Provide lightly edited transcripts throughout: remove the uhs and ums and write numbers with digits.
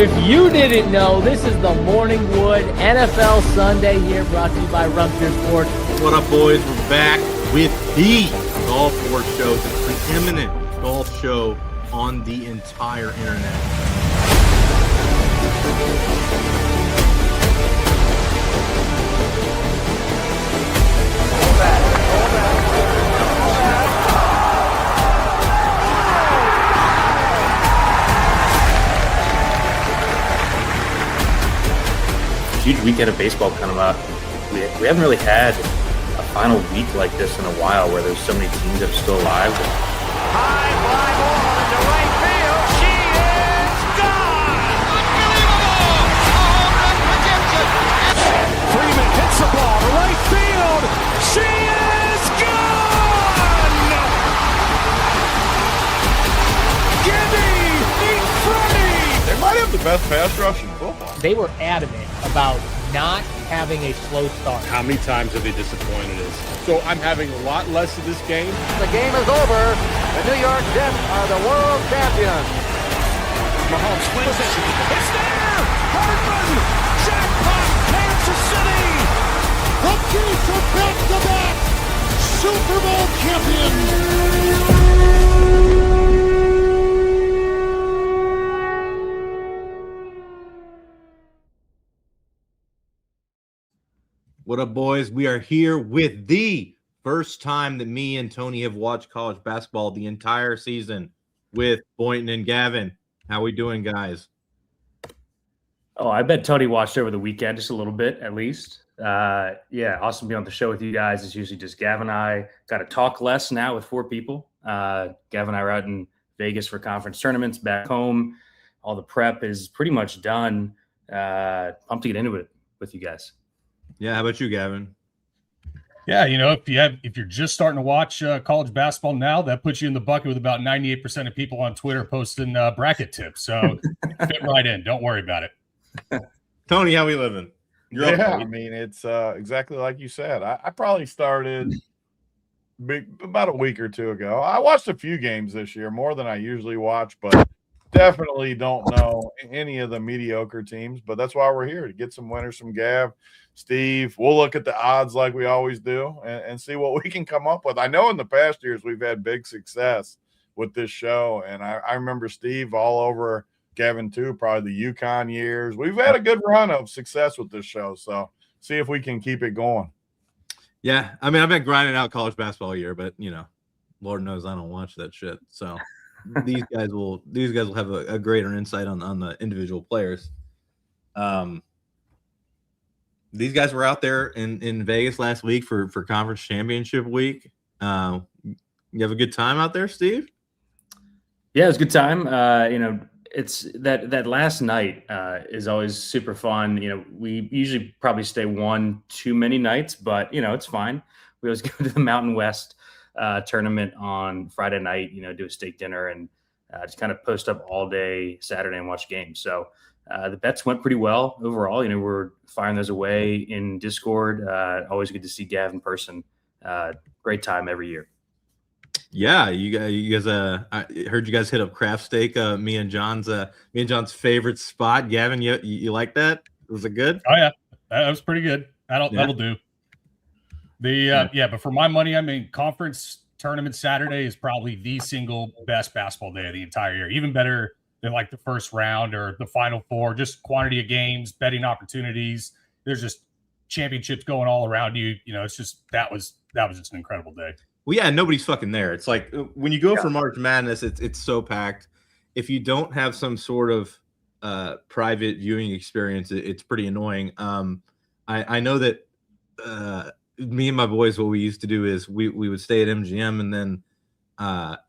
if you didn't know, this is the Morning Wood NFL Sunday here, brought to you by Rumpier Sports. What up, boys? We're back with the Golf Sports Show, the preeminent golf show on the entire internet. Huge weekend of baseball coming up. We haven't really had a final week like this in a while where there's so many teams that are still alive. High fly ball into right field. She is gone! Unbelievable! Freeman hits the ball to right field. She is gone! Gibby meet Freddie! They might have the best pass rush in football. They were adamant about not having a slow start. How many times have they disappointed us? So I'm having a lot less of this game. The game is over. The New York Jets are the world champions. Mahomes swings it. It's there! Hardman! Jackpot! Kansas City! The Chiefs are back-to-back Super Bowl champions! What up, boys? We are here with the first time that me and Tony have watched college basketball the entire season with Boynton and Gavin. How we doing, guys? Oh, I bet Tony watched over the weekend just a little bit at least. Yeah, awesome to be on the show with you guys. It's usually just Gavin and I. Got to talk less now with 4 people. Gavin and I are out in Vegas for conference tournaments. Back home, all the prep is pretty much done. Pumped to get into it with you guys. Yeah, how about you, Gavin? Yeah, you know, if you're just starting to watch college basketball now, that puts you in the bucket with about 98% of people on Twitter posting bracket tips. So fit right in. Don't worry about it. Tony, how we living? I mean, it's exactly like you said. I probably started about a week or two ago. I watched a few games this year, more than I usually watch, but definitely don't know any of the mediocre teams. But that's why we're here, to get some winners from Gav, Steve. We'll look at the odds like we always do and see what we can come up with. I know in the past years we've had big success with this show, and I remember Steve all over Gavin too, probably the UConn years. We've had a good run of success with this show, so see if we can keep it going. Yeah, I mean, I've been grinding out college basketball all year, but you know, Lord knows I don't watch that shit. So these guys will have a greater insight on the individual players. These guys were out there in Vegas last week for conference championship week. You have a good time out there, Steve? Yeah, it was a good time. You know, it's that last night is always super fun. You know, we usually probably stay one too many nights, but you know, it's fine. We always go to the Mountain West tournament on Friday night, you know, do a steak dinner and just kind of post up all day Saturday and watch games. So the bets went pretty well overall. You know, we're firing those away in Discord. Always good to see Gav in person. Great time every year. Yeah, you guys. I heard you guys hit up Craft Steak. Me and John's favorite spot. Gavin, you like that? Was it good? Oh yeah, that was pretty good. That'll do. But for my money, I mean, conference tournament Saturday is probably the single best basketball day of the entire year. Even better than like the first round or the Final Four. Just quantity of games, betting opportunities. There's just championships going all around you. You know, it's just that was just an incredible day. Well, yeah, nobody's fucking there. It's like when you go for March Madness, it's so packed. If you don't have some sort of private viewing experience, it's pretty annoying. I know that me and my boys, what we used to do is we would stay at MGM, and then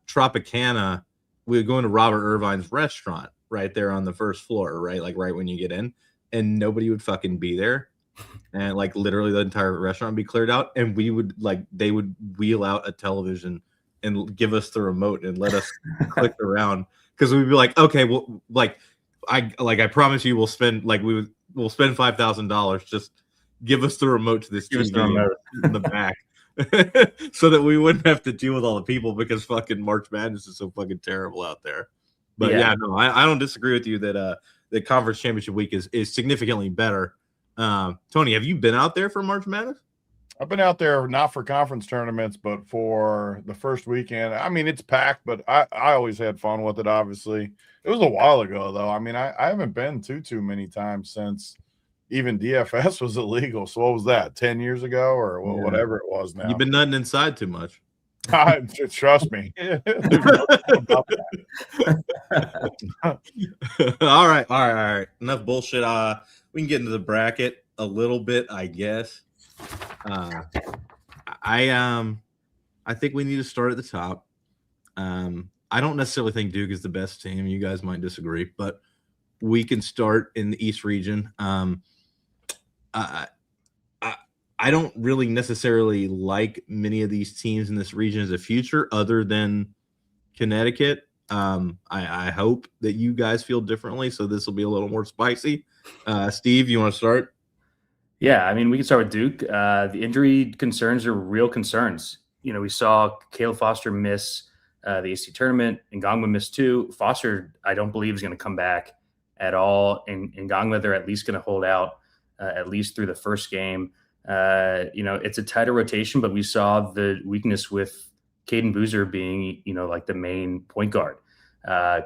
Tropicana, we would go into Robert Irvine's restaurant right there on the first floor, right? Like right when you get in, and nobody would fucking be there. And like literally the entire restaurant would be cleared out, and they would wheel out a television and give us the remote and let us click around, because we'd be like, okay, well, I promise you we'll spend $5,000. Just give us the remote to this TV in the back. So that we wouldn't have to deal with all the people, because fucking March Madness is so fucking terrible out there. But yeah, no, I don't disagree with you that the conference championship week is significantly better. Tony, have you been out there for March Madness? I've been out there not for conference tournaments, but for the first weekend. I mean, it's packed, but I always had fun with it, obviously. It was a while ago, though. I mean, I haven't been too many times since even DFS was illegal. So what was that, 10 years ago or whatever it was now? You've been nutting inside too much. Trust me. All right. Enough bullshit. We can get into the bracket a little bit, I guess. I think we need to start at the top. I don't necessarily think Duke is the best team. You guys might disagree, but we can start in the East region. I don't really necessarily like many of these teams in this region as a future other than Connecticut. I hope that you guys feel differently, so this will be a little more spicy. Steve, you want to start? Yeah, I mean, we can start with Duke. The injury concerns are real concerns. You know, we saw Caleb Foster miss the AC tournament. Ngongba missed too. Foster, I don't believe, is going to come back at all. And Ngongba, they're at least going to hold out at least through the first game. You know, it's a tighter rotation, but we saw the weakness with Caden Boozer being, you know, like the main point guard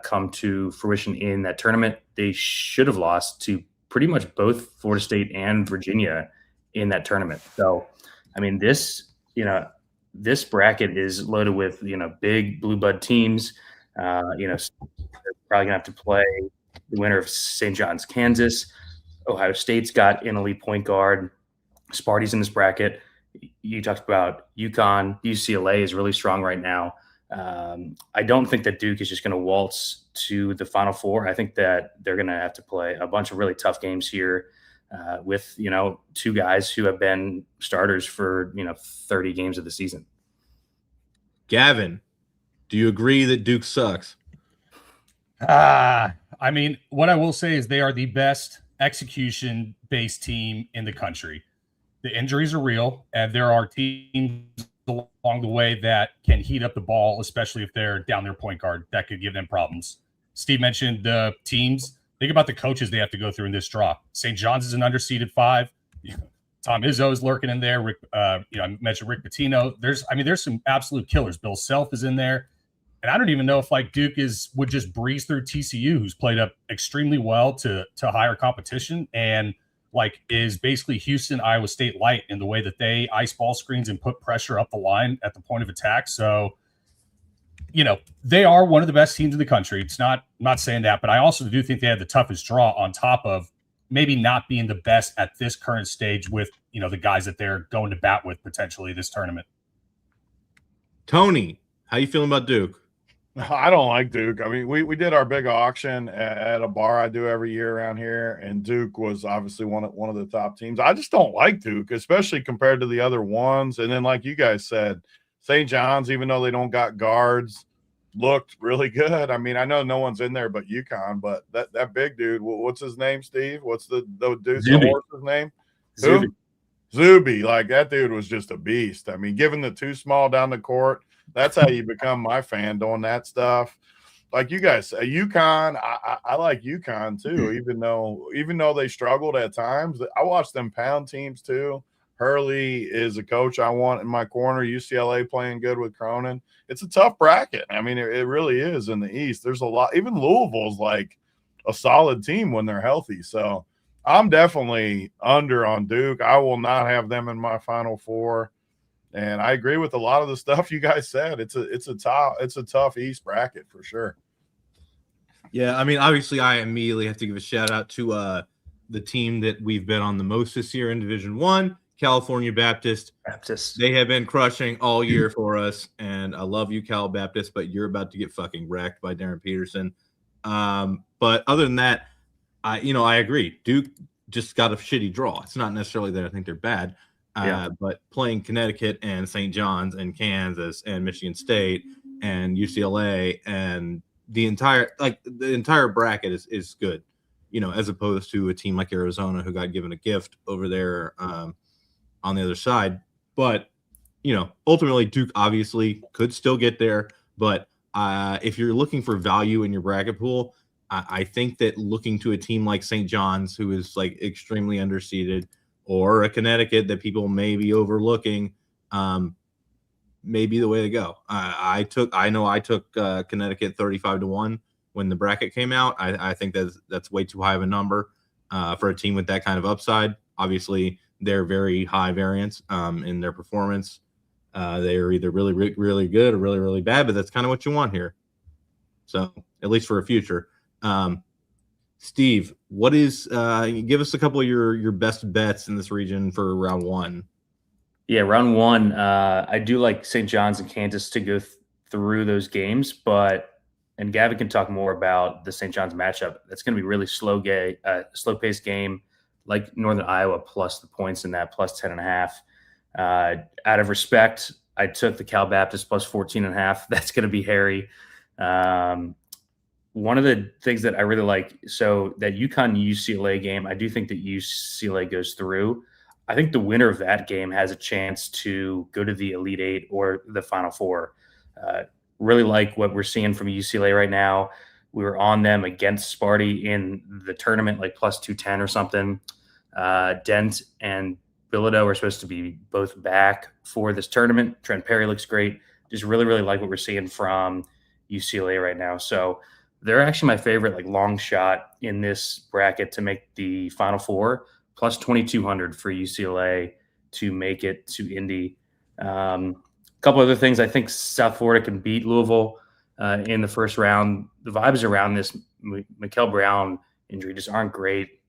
come to fruition in that tournament. They should have lost to pretty much both Florida State and Virginia in that tournament. So, I mean, this bracket is loaded with, you know, big blue blood teams. You know, they're probably gonna have to play the winner of St. John's, Kansas. Ohio State's got an elite point guard. Sparty's in this bracket. You talked about UConn. UCLA is really strong right now. I don't think that Duke is just going to waltz to the Final Four. I think that they're going to have to play a bunch of really tough games here with, you know, two guys who have been starters for, you know, 30 games of the season. Gavin, do you agree that Duke sucks? I mean, what I will say is they are the best execution-based team in the country. The injuries are real, and there are teams along the way that can heat up the ball, especially if they're down their point guard. That could give them problems. Steve mentioned the teams. Think about the coaches they have to go through in this draw. St. John's is an underseeded 5. Tom Izzo is lurking in there. Rick, I mentioned Rick Pitino. There's some absolute killers. Bill Self is in there. And I don't even know if like Duke would just breeze through TCU, who's played up extremely well to higher competition and like is basically Houston, Iowa State light in the way that they ice ball screens and put pressure up the line at the point of attack. So, you know, they are one of the best teams in the country. I'm not saying that, but I also do think they have the toughest draw on top of maybe not being the best at this current stage with, you know, the guys that they're going to bat with potentially this tournament. Tony, how you feeling about Duke? I don't like Duke. I mean, we did our big auction at a bar I do every year around here, and Duke was obviously one of the top teams. I just don't like Duke, especially compared to the other ones. And then, like you guys said, St. John's, even though they don't got guards, looked really good. I mean, I know no one's in there but UConn, but that big dude, what's his name, Steve? What's the dude's horse's name? Zuby. Zuby. Like, that dude was just a beast. I mean, given the too small down the court, that's how you become my fan, doing that stuff. Like you guys say, UConn, I like UConn too, even though they struggled at times. I watched them pound teams too. Hurley is a coach I want in my corner. UCLA playing good with Cronin. It's a tough bracket. I mean, it really is in the East. There's a lot. Even Louisville's like a solid team when they're healthy. So I'm definitely under on Duke. I will not have them in my Final Four. And I agree with a lot of the stuff you guys said. It's a tough East bracket for sure. Yeah, I mean, obviously, I immediately have to give a shout out to the team that we've been on the most this year in Division I, California Baptist. They have been crushing all year for us, and I love you, Cal Baptist, but you're about to get fucking wrecked by Darren Peterson. But other than that, I agree. Duke just got a shitty draw. It's not necessarily that I think they're bad. But playing Connecticut and St. John's and Kansas and Michigan State and UCLA and the entire bracket is good, you know, as opposed to a team like Arizona who got given a gift over there on the other side. But, you know, ultimately Duke obviously could still get there. But if you're looking for value in your bracket pool, I think that looking to a team like St. John's, who is like extremely underseeded, or a Connecticut that people may be overlooking, may be the way to go. I took Connecticut 35-1 when the bracket came out. I think that's way too high of a number for a team with that kind of upside. Obviously, they're very high variance in their performance. They are either really, really good or really, really bad, but that's kind of what you want here. So at least for a future. Steve, what is give us a couple of your best bets in this region for round one? Yeah, round one. I do like St. John's and Kansas to go through those games, and Gavin can talk more about the St. John's matchup. That's going to be really slow paced game, like Northern Iowa, plus the points in that, plus 10.5. Out of respect, I took the Cal Baptist plus 14.5. That's going to be hairy. One of the things that I really like, so that UConn UCLA game, I do think that UCLA goes through. I think the winner of that game has a chance to go to the Elite Eight or the Final Four. Really like what we're seeing from UCLA right now. We were on them against Sparty in the tournament, like plus 210 or something. Dent and Bilodeau are supposed to be both back for this tournament. Trent Perry looks great. Just really, really like what we're seeing from UCLA right now. So they're actually my favorite, like, long shot in this bracket to make the Final Four, plus 2,200 for UCLA to make it to Indy. A couple other things. I think South Florida can beat Louisville in the first round. The vibes around this Mikael Brown injury just aren't great.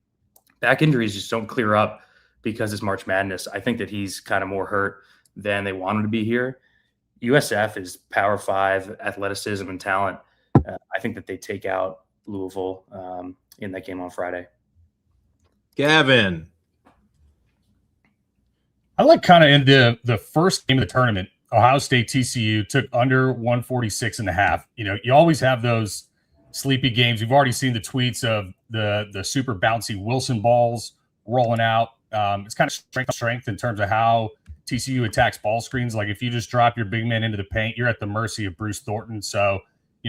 Back injuries just don't clear up because it's March Madness. I think that he's kind of more hurt than they want him to be here. USF is Power 5 athleticism and talent. I think that they take out Louisville in that game on Friday. Gavin. I like kind of in the first game of the tournament, Ohio State TCU took under 146.5. You always have those sleepy games. We've already seen the tweets of the super bouncy Wilson balls rolling out. It's kind of strength in terms of how TCU attacks ball screens. Like, if you just drop your big man into the paint, you're at the mercy of Bruce Thornton. So,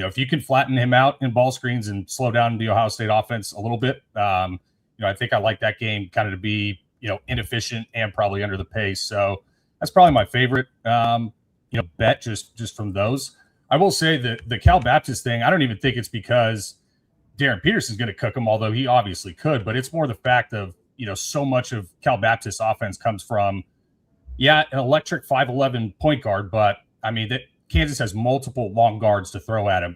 if you can flatten him out in ball screens and slow down the Ohio State offense a little bit, I think I like that game kind of to be, inefficient and probably under the pace. So that's probably my favorite, bet just from those. I will say that the Cal Baptist thing, I don't even think it's because Darren Peterson's going to cook him, although he obviously could, but it's more the fact of, so much of Cal Baptist offense comes from, an electric 5'11" point guard, but I mean, that Kansas has multiple long guards to throw at him.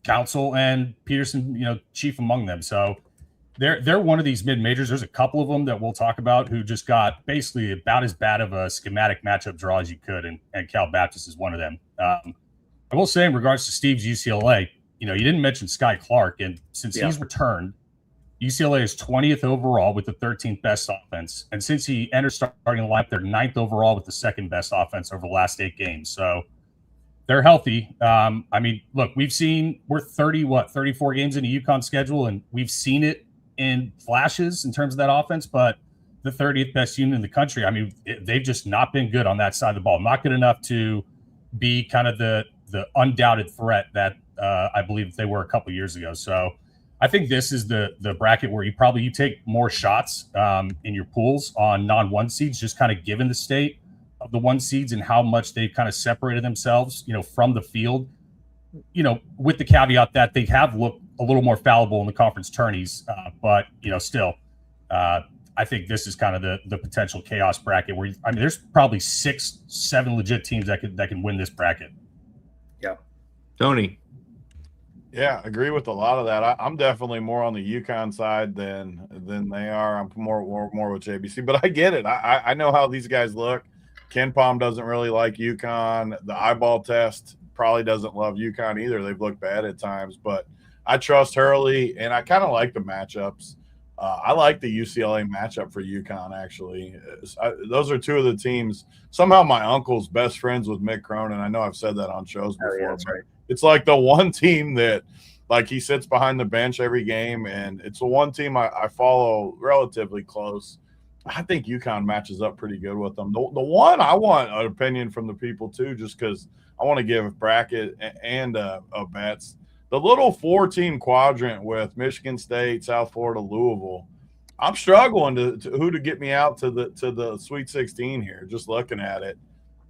Council and Peterson, chief among them. So they're one of these mid-majors. There's a couple of them that we'll talk about who just got basically about as bad of a schematic matchup draw as you could, and Cal Baptist is one of them. I will say, in regards to Steve's UCLA, you didn't mention Sky Clark, and since he's returned, UCLA is 20th overall with the 13th best offense. And since he entered starting lineup, they're 9th overall with the second best offense over the last 8 games. So they're healthy. Look, we're 34 games into UConn schedule, and we've seen it in flashes in terms of that offense, but the 30th best unit in the country, they've just not been good on that side of the ball. Not good enough to be kind of the undoubted threat that I believe they were a couple years ago. So I think this is the bracket where you take more shots in your pools on non-1 seeds, just kind of given the state of the 1 seeds and how much they've kind of separated themselves, from the field, with the caveat that they have looked a little more fallible in the conference tourneys. But still, I think this is kind of the potential chaos bracket where, there's probably 6-7 legit teams that can win this bracket. Yeah. Tony. Yeah, agree with a lot of that. I'm definitely more on the UConn side than they are. I'm more with JBC, but I get it. I know how these guys look. Ken Palm doesn't really like UConn. The eyeball test probably doesn't love UConn either. They've looked bad at times, but I trust Hurley, and I kind of like the matchups. I like the UCLA matchup for UConn, actually. Those are two of the teams. Somehow my uncle's best friends with Mick Cronin. I know I've said that on shows before. Yeah, that's right. It's like the one team that, like, he sits behind the bench every game, and it's the one team I follow relatively close. I think UConn matches up pretty good with them. The one I want an opinion from the people too, just because I want to give bracket and bets. the little 4-team quadrant with Michigan State, South Florida, Louisville. I'm struggling to who to get me out to the Sweet 16 here, just looking at it.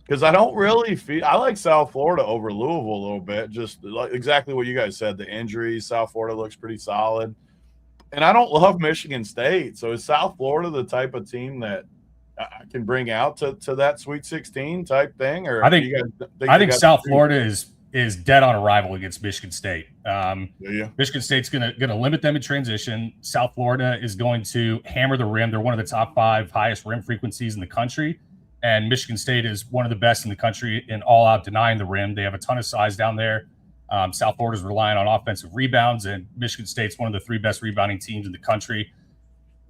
Because I don't really feel – I like South Florida over Louisville a little bit, just like exactly what you guys said. The injuries, South Florida looks pretty solid. And I don't love Michigan State. So is South Florida the type of team that I can bring out to that Sweet 16 type thing? Or I think South Florida is dead on arrival against Michigan State. Michigan State's going to limit them in transition. South Florida is going to hammer the rim. They're one of the top 5 highest rim frequencies in the country. And Michigan State is one of the best in the country in all-out denying the rim. They have a ton of size down there. South Florida's relying on offensive rebounds, and Michigan State's one of the 3 best rebounding teams in the country.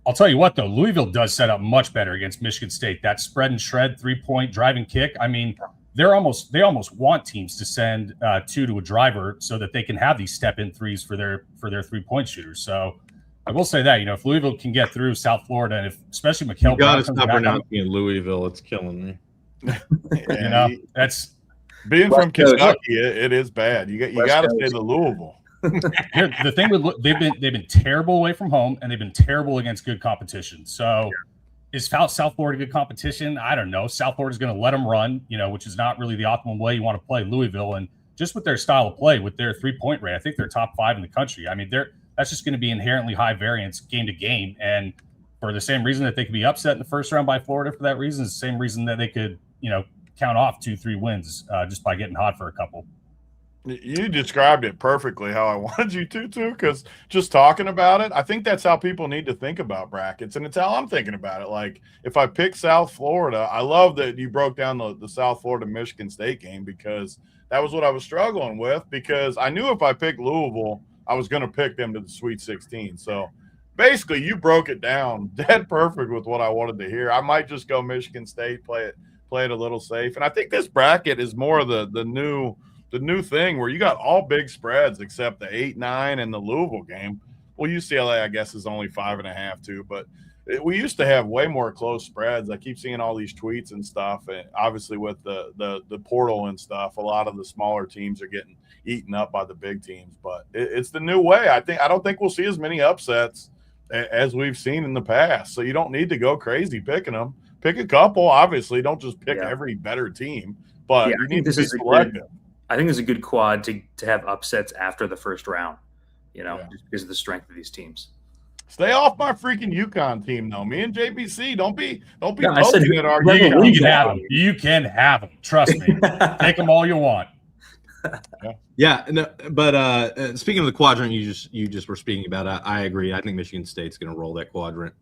I'll tell you what, though, Louisville does set up much better against Michigan State. That spread and shred 3-point driving kick. I mean, they almost want teams to send 2 to a driver so that they can have these step-in threes for their 3-point shooters. So I will say that, if Louisville can get through South Florida, and if especially Mikal, you got to stop pronouncing it Louisville. It's killing me. That's being from Kentucky. It is bad. You got to say the Louisville. The thing with they've been terrible away from home, and they've been terrible against good competition. So is South Florida good competition? I don't know. South Florida's going to let them run, which is not really the optimal way you want to play Louisville. And just with their style of play, with their 3-point rate, I think they're top 5 in the country. I mean, that's just going to be inherently high variance game to game. And for the same reason that they could be upset in the first round by Florida, for that reason, it's the same reason that they could, count off 2-3 wins just by getting hot for a couple. You described it perfectly how I wanted you to, because just talking about it, I think that's how people need to think about brackets, and it's how I'm thinking about it. Like, if I pick South Florida, I love that you broke down the South Florida-Michigan State game, because that was what I was struggling with, because I knew if I picked Louisville, I was going to pick them to the Sweet 16. So basically you broke it down dead perfect with what I wanted to hear. I might just go Michigan State, play it a little safe. And I think this bracket is more of the new thing where you got all big spreads except the 8-9 and the Louisville game. Well, UCLA, I guess, is only 5.5 too, but we used to have way more close spreads. I keep seeing all these tweets and stuff, and obviously with the portal and stuff, a lot of the smaller teams are getting eaten up by the big teams. But it's the new way. I don't think we'll see as many upsets as we've seen in the past. So you don't need to go crazy picking them. Pick a couple. Obviously, don't just pick every better team, but you need to be selective. I think it's a good quad to have upsets after the first round, just because of the strength of these teams. Stay off my freaking UConn team, though. Me and JBC, don't be I said at our UConn. You can have them. You can have them. Trust me. Take them all you want. But speaking of the quadrant you just were speaking about, I agree. I think Michigan State's going to roll that quadrant.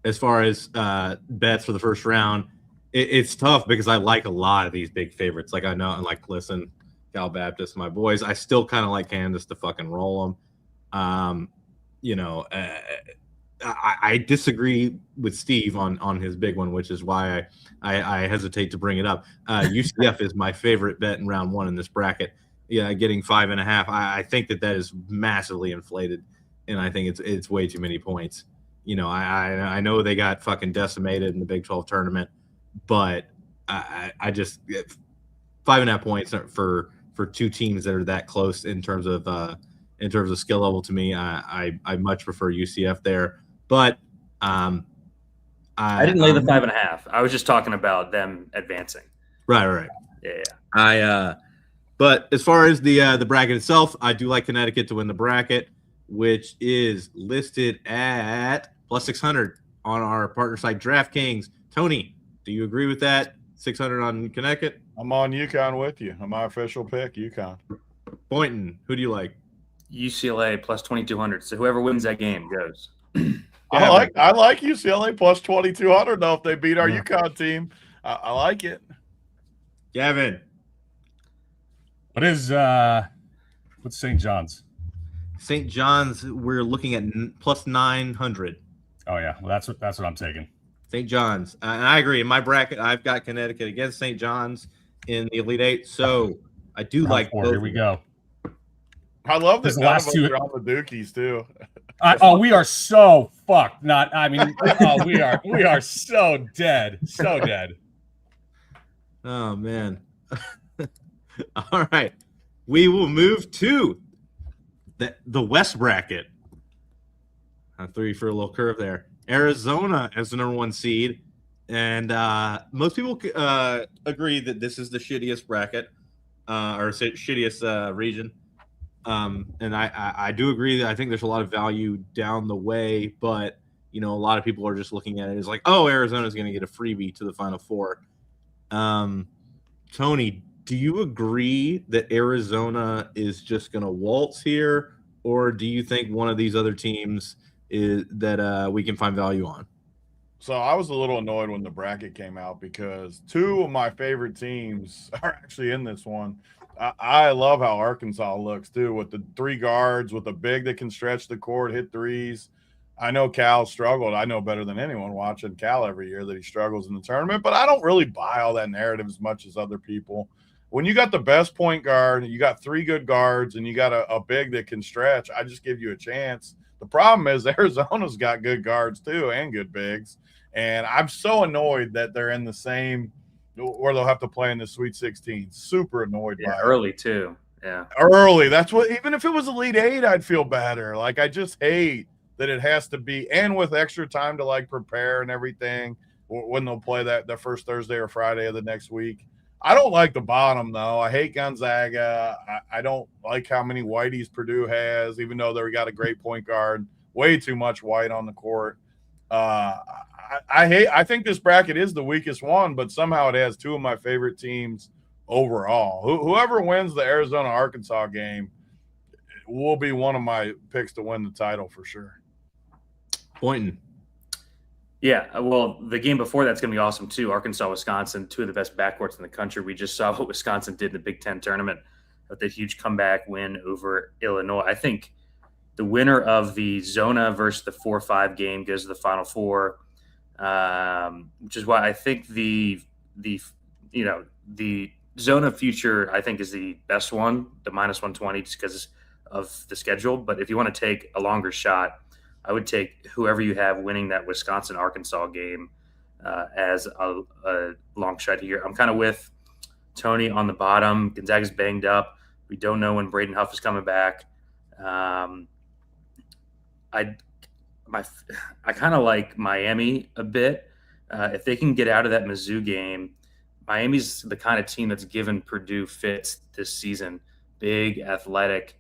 As far as bets for the first round, it's tough because I like a lot of these big favorites. Like, I know, and like, listen, Cal Baptist, my boys, I still kind of like Kansas to fucking roll them. I disagree with Steve on his big one, which is why I hesitate to bring it up. UCF is my favorite bet in round 1 in this bracket. Yeah, getting 5.5. I think that is massively inflated, and I think it's way too many points. I know they got fucking decimated in the Big 12 tournament, but I just 5.5 points for 2 teams that are that close in terms of skill level. To me, I much prefer UCF there. But I didn't lay the 5.5. I was just talking about them advancing. Right. Yeah. But as far as the bracket itself, I do like Connecticut to win the bracket, which is listed at plus 600 on our partner site DraftKings. Tony, do you agree with that? 600 on Connecticut? I'm on UConn with you. I'm my official pick, UConn. Boynton, who do you like? UCLA plus 2,200. So whoever wins that game goes. I like UCLA plus 2,200 though. If they beat our UConn team, I like it. Gavin, what's St. John's? St. John's, we're looking at plus 900. Oh yeah, well that's what I'm taking. St. John's, and I agree. In my bracket, I've got Connecticut against St. John's in the Elite Eight, so I do like. Here we go. I love this. Last 2 are on the Dukies too. We are so fucked. We are so dead. So dead. Oh man. All right. we will move to the West bracket. I threw you for a little curve there. Arizona as the number 1 seed, and most people agree that this is the shittiest bracket or shittiest region. And I do agree that I think there's a lot of value down the way, but a lot of people are just looking at it as like, oh, Arizona's going to get a freebie to the Final Four. Tony, do you agree that Arizona is just going to waltz here, or do you think one of these other teams is that we can find value on? So I was a little annoyed when the bracket came out because 2 of my favorite teams are actually in this one. I love how Arkansas looks too, with the 3 guards, with a big that can stretch the court, hit threes. I know Cal struggled. I know better than anyone watching Cal every year that he struggles in the tournament, but I don't really buy all that narrative as much as other people. When you got the best point guard, you got 3 good guards, and you got a big that can stretch, I just give you a chance. The problem is Arizona's got good guards too and good bigs, and I'm so annoyed that they're in the same – or they'll have to play in the Sweet 16. Super annoyed by it. Early too. Yeah. Early. That's what, even if it was Elite 8, I'd feel better. Like, I just hate that it has to be, and with extra time to like prepare and everything when they'll play that first Thursday or Friday of the next week. I don't like the bottom though. I hate Gonzaga. I don't like how many whiteys Purdue has, even though they got a great point guard. Way too much white on the court. I think this bracket is the weakest one, but somehow it has 2 of my favorite teams overall. Whoever wins the Arizona-Arkansas game will be one of my picks to win the title for sure. Boynton. Yeah, well, the game before that's going to be awesome too. Arkansas-Wisconsin, 2 of the best backcourts in the country. We just saw what Wisconsin did in the Big Ten tournament with the huge comeback win over Illinois. I think the winner of the Zona versus the 4-5 game goes to the Final Four, which is why I think the Zona future I think is the best one, the -120, just because of the schedule. But if you want to take a longer shot, I would take whoever you have winning that Wisconsin-Arkansas game as a long shot here. I'm kind of with Tony on the bottom. Gonzaga's banged up. We don't know when Braden Huff is coming back. I kind of like Miami a bit. If they can get out of that Mizzou game, Miami's the kind of team that's given Purdue fits this season. Big, athletic,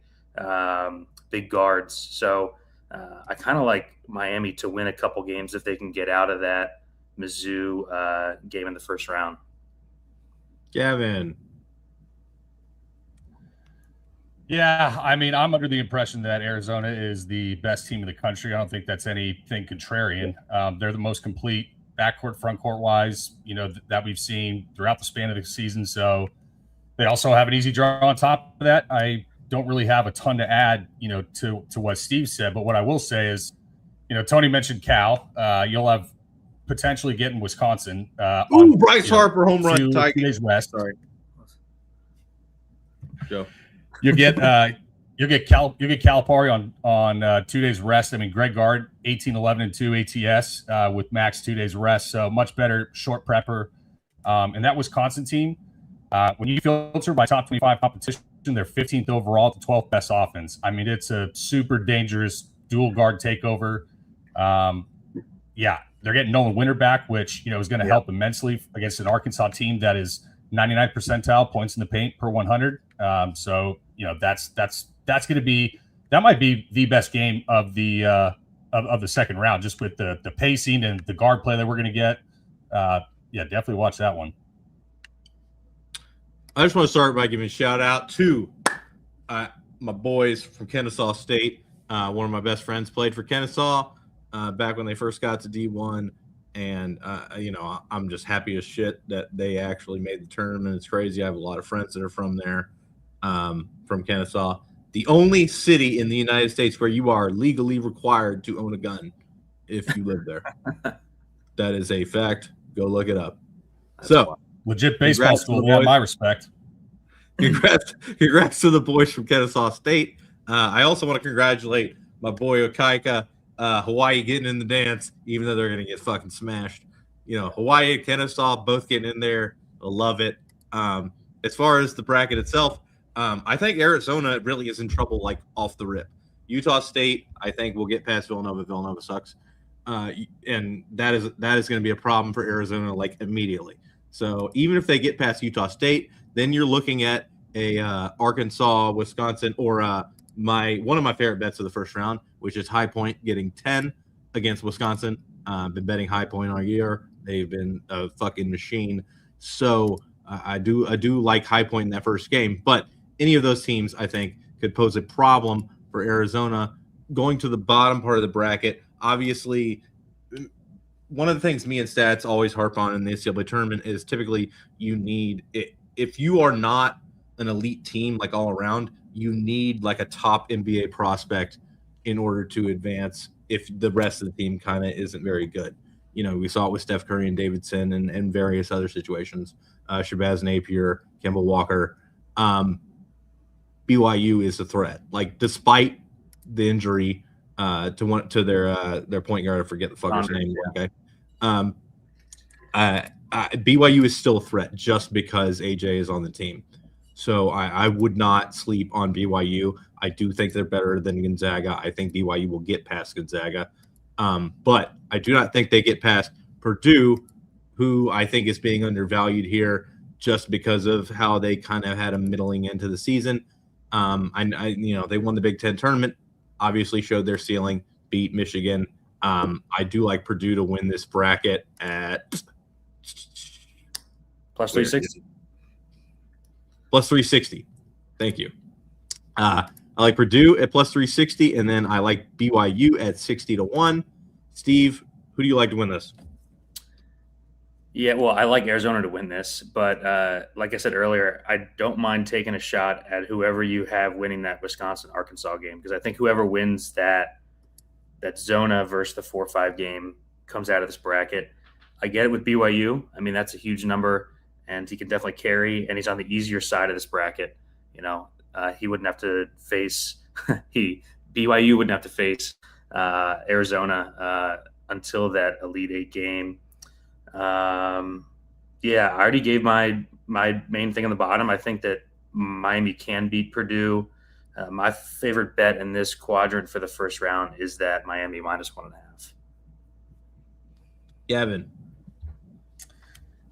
big guards. So I kind of like Miami to win a couple games if they can get out of that Mizzou game in the first round. Gavin. Yeah, I mean, I'm under the impression that Arizona is the best team in the country. I don't think that's anything contrarian. They're the most complete backcourt, frontcourt wise, that we've seen throughout the span of the season. So they also have an easy draw on top of that. I don't really have a ton to add, to what Steve said. But what I will say is, Tony mentioned Cal. You'll have potentially getting Wisconsin. Bryce Harper home run. 2 days west. Sorry. Joe. You'll get Calipari on 2 days rest. I mean, Greg Gard, 18-11-2 ATS with max 2 days rest. So much better short prepper. And that Wisconsin team, when you filter by top 25 competition, they're 15th overall, the 12th best offense. I mean, it's a super dangerous dual guard takeover. They're getting Nolan Winter back, which is going to help immensely against an Arkansas team that is 99th percentile points in the paint per 100. That's going to be, that might be the best game of the of the second round, just with the pacing and the guard play that we're going to get. Definitely watch that one. I just want to start by giving a shout out to my boys from Kennesaw State. One of my best friends played for Kennesaw back when they first got to D1. And, I'm just happy as shit that they actually made the tournament. It's crazy. I have a lot of friends that are from there, from Kennesaw. The only city in the United States where you are legally required to own a if you live there. That is a fact. Go look it up. So legit baseball school. Yeah, my respect. Congrats to the boys from Kennesaw State. I also want to congratulate my boy Okaika. Hawaii getting in the dance, even though they're going to get fucking smashed. Hawaii and Kennesaw both getting in there. I love it. As far as the bracket itself, I think Arizona really is in trouble, like off the rip. Utah State, I think, will get past Villanova. Villanova sucks, and that is going to be a problem for Arizona, like immediately. So even if they get past Utah State, then you're looking at a Arkansas, Wisconsin, or one of my favorite bets of the first round, which is High Point getting 10 against Wisconsin. Been betting High Point all year. They've been a fucking machine. So I do like High Point in that first game, but any of those teams I think could pose a problem for Arizona going to the bottom part of the bracket. Obviously, one of the things me and Stats always harp on in the NCAA tournament is typically you need it. If you are not an elite team, like all around, you need like a top NBA prospect in order to advance if the rest of the team kind of isn't very good. You know, we saw it with Steph Curry and Davidson and various other situations. Shabazz Napier, Kemba Walker. BYU is a threat. Like, despite the injury to their point guard, I forget the fucker's name. Okay. BYU is still a threat just because AJ is on the team. So I would not sleep on BYU. I do think they're better than Gonzaga. I think BYU will get past Gonzaga. But I do not think they get past Purdue, who I think is being undervalued here just because of how they kind of had a middling into the season. They won the Big Ten tournament, obviously showed their ceiling, beat Michigan. I do like Purdue to win this bracket at plus 360. Plus 360. Thank you. I like Purdue at plus 360, and then I like BYU at 60-1. Steve, who do you like to win this? Yeah, well, I like Arizona to win this, but like I said earlier, I don't mind taking a shot at whoever you have winning that Wisconsin-Arkansas game, because I think whoever wins that Zona versus the 4-5 game comes out of this bracket. I get it with BYU. I mean, that's a huge number, and he can definitely carry, and he's on the easier side of this bracket. You know, he wouldn't have to face BYU wouldn't have to face Arizona until that Elite Eight game. I already gave my main thing on the bottom. I think that Miami can beat Purdue. My favorite bet in this quadrant for the first round is that Miami minus 1.5. Gavin.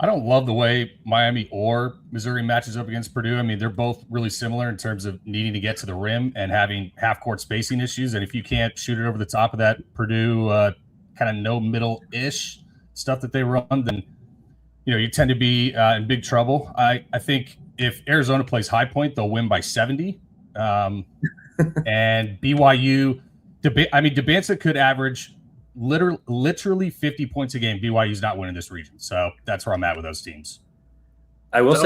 I don't love the way Miami or Missouri matches up against Purdue. I mean, they're both really similar in terms of needing to get to the rim and having half-court spacing issues. And if you can't shoot it over the top of that Purdue kind of no middle-ish stuff that they run, then you tend to be in big trouble. I think if Arizona plays High Point, they'll win by 70. And BYU, Debanza could average literally 50 points a game. BYU's not winning this region, so that's where I'm at with those teams. I will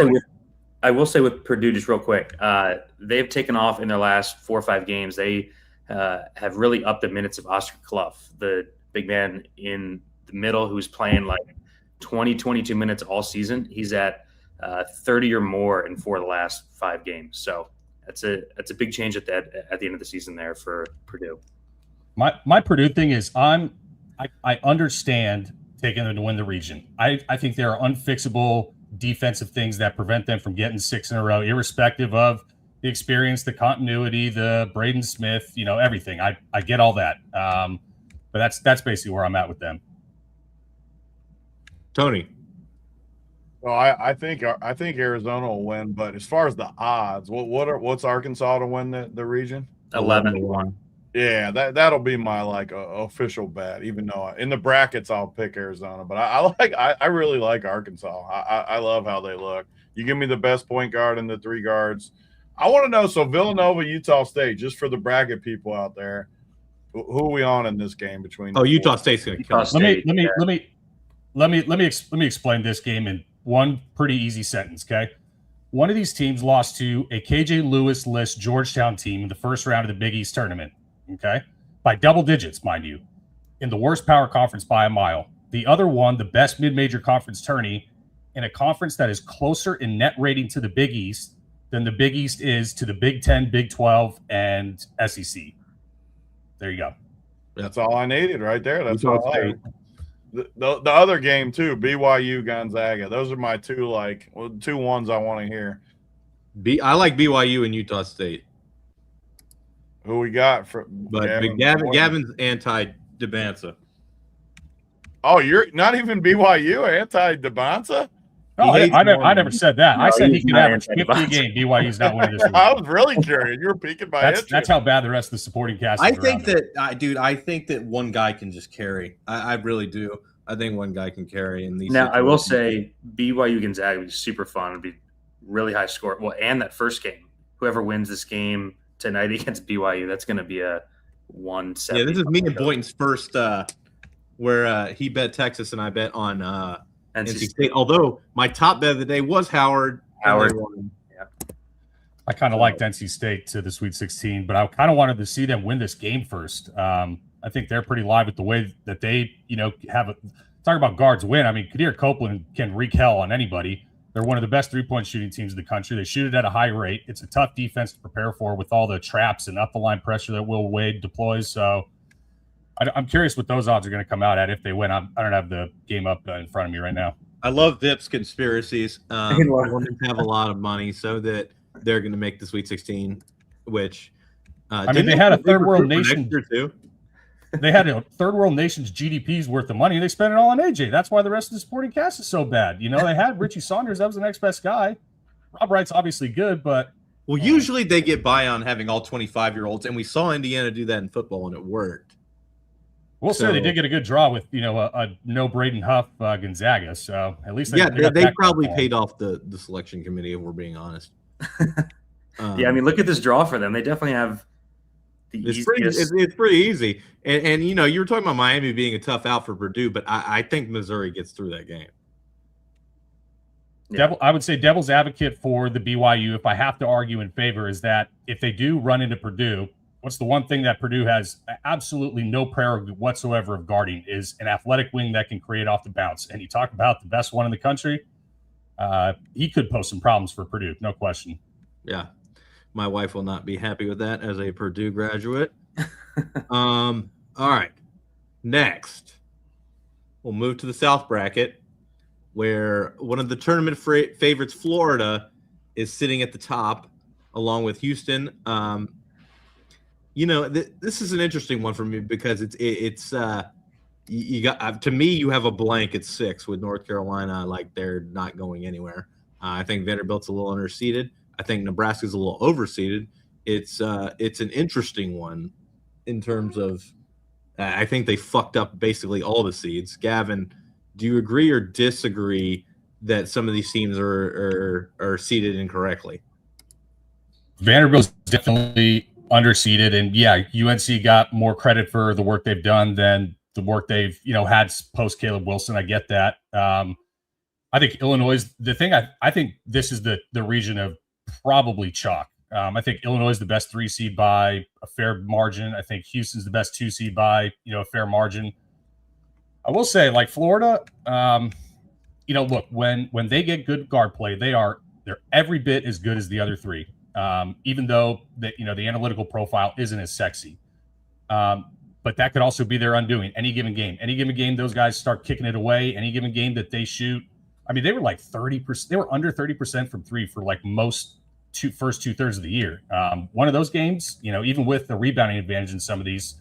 say with Purdue, just real quick, they've taken off in their last 4 or 5 games. They have really upped the minutes of Oscar Clough, the big man in the middle who's playing like 20, 22 minutes all season. He's at 30 or more in 4 of the last 5 games. So that's a big change at the end of the season there for Purdue. My Purdue thing is I understand taking them to win the region. I think there are unfixable defensive things that prevent them from getting 6 in a row, irrespective of the experience, the continuity, the Braden Smith, everything. I get all that. But that's basically where I'm at with them. Tony. Well, I think Arizona will win, but as far as the odds, what's Arkansas to win the region? 11-1. Yeah, that'll be my official bet. Even though in the brackets I'll pick Arizona, but I really like Arkansas. I love how they look. You give me the best point guard and the 3 guards. I want to know. So Villanova, Utah State, just for the bracket people out there, who are we on in this game between? Oh, Utah State's going to kill us. Let me explain this game in one pretty easy sentence. Okay, one of these teams lost to a KJ Lewis list Georgetown team in the first round of the Big East tournament. Okay, by double digits, mind you, in the worst power conference by a mile. The other one, the best mid-major conference tourney, in a conference that is closer in net rating to the Big East than the Big East is to the Big 10, Big 12, and SEC. There you go. That's all I needed right there. That's all I needed. The other game too, BYU Gonzaga. Those are my 2 ones I want to hear. I like BYU and Utah State. Who we got for? But Gavin's anti-Debanza. Oh, you're not even BYU anti-Debanza? Oh, I never said that. No, I said he he's could not average 50 a anti-Debanza. game. BYU's not winning this week. I was really curious. You were piquing my interest. That's how bad the rest of the supporting cast is. I think around that, I think that one guy can just carry. I really do. I think one guy can carry in these. Now, I will situations. say BYU Gonzaga would be super fun. It'd be really high score. Well, and that first game, whoever wins this game tonight against BYU, that's going to be a 170. Yeah, this is me and Boynton's first, where he bet Texas and I bet on NC State. Although my top bet of the day was Howard. Howard. I kind of liked NC State to the Sweet 16, but I kind of wanted to see them win this game first. I think they're pretty live with the way that they, talk about guards win. I mean, Kadir Copeland can wreak hell on anybody. They're one of the best three-point shooting teams in the country. They shoot it at a high rate. It's a tough defense to prepare for with all the traps and up-the-line pressure that Will Wade deploys. So I'm curious what those odds are going to come out at if they win. I don't have the game up in front of me right now. I love Vip's conspiracies. Women have a lot of money, so that they're going to make the Sweet 16, which they had a third world nation too. They had a third world nation's GDP's worth of money. They spent it all on AJ. That's why the rest of the supporting cast is so bad. They had Richie Saunders. That was the next best guy. Rob Wright's obviously good, but usually they get by on having all 25-year-olds, and we saw Indiana do that in football, and it worked. We'll say they did get a good draw with a no Braden Huff Gonzaga. So at least they probably paid off the selection committee, if we're being honest. Yeah, I mean, look at this draw for them. They definitely have the easiest. It's pretty easy. And you were talking about Miami being a tough out for Purdue, but I think Missouri gets through that game. Yeah. I would say devil's advocate for the BYU, if I have to argue in favor, is that if they do run into Purdue, what's the one thing that Purdue has absolutely no prerogative whatsoever of guarding is an athletic wing that can create off the bounce. And you talk about the best one in the country. He could pose some problems for Purdue, no question. Yeah. My wife will not be happy with that as a Purdue graduate. All right. Next, we'll move to the South bracket, where one of the tournament favorites, Florida, is sitting at the top, along with Houston. This is an interesting one for me because it's you got to me. You have a blank at 6 with North Carolina, like they're not going anywhere. I think Vanderbilt's a little underseeded. I think Nebraska's a little overseeded. It's an interesting one in terms of I think they fucked up basically all the seeds. Gavin, do you agree or disagree that some of these teams are seeded incorrectly? Vanderbilt's definitely underseeded, and yeah, UNC got more credit for the work they've done than the work they've had post Caleb Wilson. I get that. I think Illinois, the thing I think this is the region of probably chalk. I think Illinois is the best 3 seed by a fair margin. I think Houston's the best 2 seed by a fair margin. I will say, like Florida, look, when they get good guard play, they're every bit as good as the other 3. Even though the analytical profile isn't as sexy. But that could also be their undoing. Any given game, those guys start kicking it away. Any given game that they shoot, I mean, they were like 30%. They were under 30% from 3 for like most first 2/3 of the year. One of those games, even with the rebounding advantage in some of these,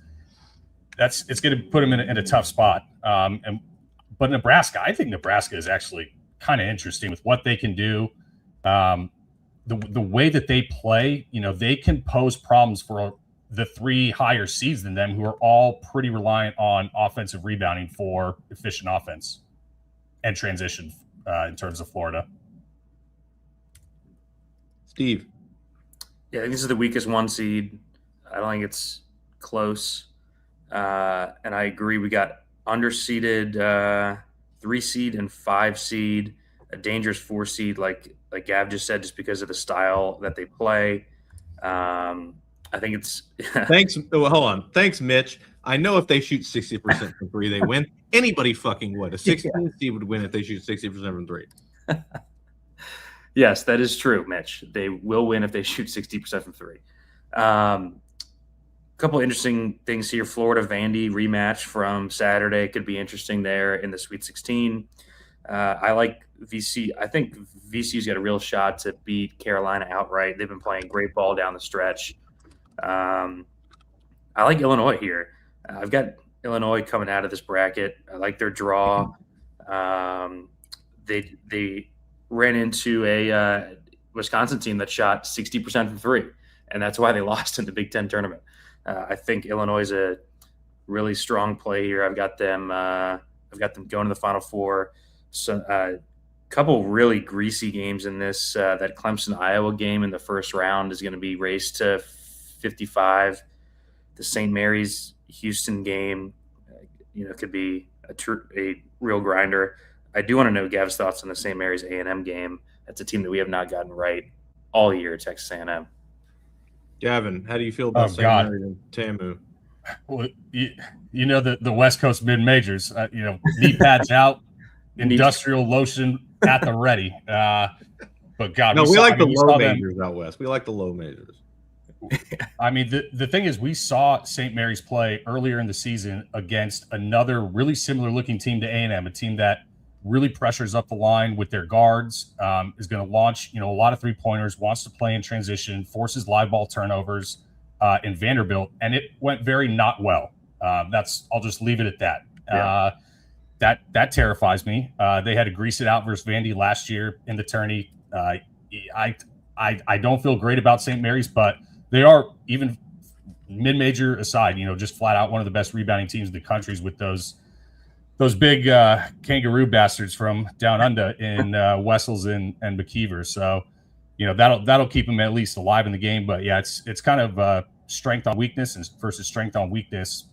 it's going to put them in a tough spot. But Nebraska, I think Nebraska is actually kind of interesting with what they can do. The way that they play, they can pose problems for the 3 higher seeds than them, who are all pretty reliant on offensive rebounding for efficient offense and transition in terms of Florida. Steve. Yeah, I think this is the weakest 1 seed. I don't think it's close. And I agree. We got underseeded 3 seed and 5 seed, a dangerous 4 seed, like Gav just said, just because of the style that they play. I think it's Thanks. Hold on. Thanks, Mitch. I know if they shoot 60% from 3, they win. Anybody fucking would. A 16 seed would win if they shoot 60% from 3. Yes, that is true, Mitch. They will win if they shoot 60% from 3. A couple interesting things here. Florida Vandy rematch from Saturday could be interesting there in the Sweet 16. I like VC. I think VCU's got a real shot to beat Carolina outright. They've been playing great ball down the stretch. I like Illinois here. I've got Illinois coming out of this bracket. I like their draw. They ran into a Wisconsin team that shot 60% from three, and that's why they lost in the Big Ten tournament. I think Illinois is a really strong play here. I've got them going to the Final Four. So a couple really greasy games in this. That Clemson-Iowa game in the first round is going to be raced to 55. The St. Mary's Houston game, could be a real grinder. I do want to know Gav's thoughts on the St. Mary's A&M game. That's a team that we have not gotten right all year at Texas A&M. Gavin, how do you feel about St. Mary's and TAMU? Well, the West Coast mid majors. Knee pads out, industrial lotion at the ready. But God, no, we like the low majors out west. We like the low majors. I mean, the thing is, we saw St. Mary's play earlier in the season against another really similar looking team to A&M, a team that really pressures up the line with their guards, is going to launch, a lot of 3-pointers, wants to play in transition, forces live ball turnovers in Vanderbilt, and it went very not well. I'll just leave it at that. Yeah. That terrifies me. They had to grease it out versus Vandy last year in the tourney. I don't feel great about St. Mary's, but they are, even mid-major aside, just flat out one of the best rebounding teams in the country with those big kangaroo bastards from down under in Wessels and McKeever. So, that'll keep them at least alive in the game. But yeah, it's kind of strength on weakness versus strength on weakness.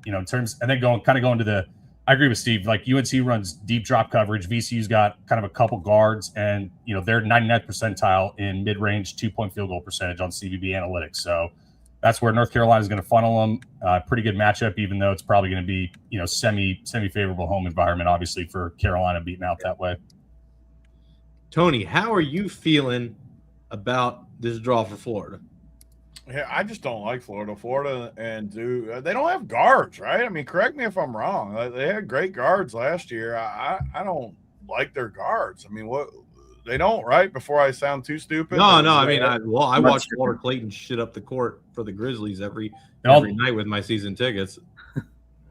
In terms, and then going to the. I agree with Steve. Like UNC runs deep drop coverage. VCU's got kind of a couple guards, and they're 99th percentile in mid-range 2-point field goal percentage on CBB analytics. So that's where North Carolina is going to funnel them. Pretty good matchup, even though it's probably going to be semi favorable home environment, obviously, for Carolina beating out that way. Tony, how are you feeling about this draw for Florida? Yeah, I just don't like Florida. Florida and Duke, they don't have guards, right? I mean, correct me if I'm wrong. They had great guards last year. I don't like their guards. I mean, what they don't, right? Before I sound too stupid. No. I mean, I watched Walter Clayton shit up the court for the Grizzlies every night with my season tickets.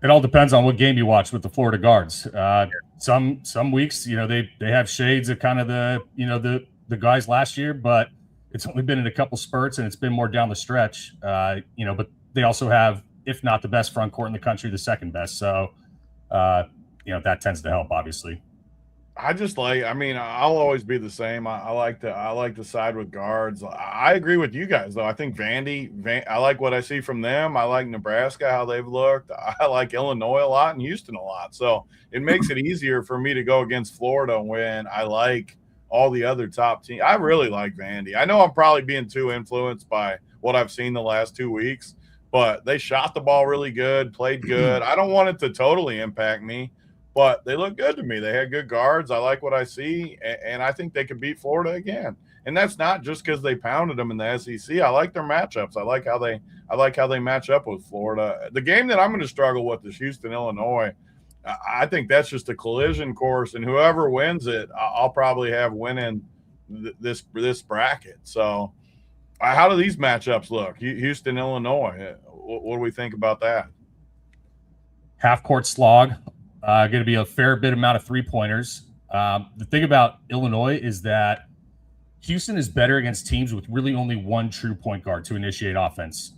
It all depends on what game you watch with the Florida guards. Some weeks, they have shades of kind of the guys last year, but it's only been in a couple spurts, and it's been more down the stretch. But they also have, if not the best front court in the country, the second best. So, that tends to help, obviously. I'll always be the same. I like to side with guards. I agree with you guys, though. I think Vandy, I like what I see from them. I like Nebraska, how they've looked. I like Illinois a lot and Houston a lot. So it makes it easier for me to go against Florida when I like all the other top teams. I really like Vandy. I know I'm probably being too influenced by what I've seen the last 2 weeks, but they shot the ball really good, played good. I don't want it to totally impact me, but they look good to me. They had good guards. I like what I see, and I think they could beat Florida again. And that's not just because they pounded them in the SEC. I like their matchups. I like how they match up with Florida. The game that I'm going to struggle with is Houston, Illinois. I think that's just a collision course, and whoever wins it, I'll probably have winning this bracket. So, how do these matchups look? Houston, Illinois. What do we think about that? Half court slog. Going to be a fair bit amount of 3-pointers. The thing about Illinois is that Houston is better against teams with really only one true point guard to initiate offense.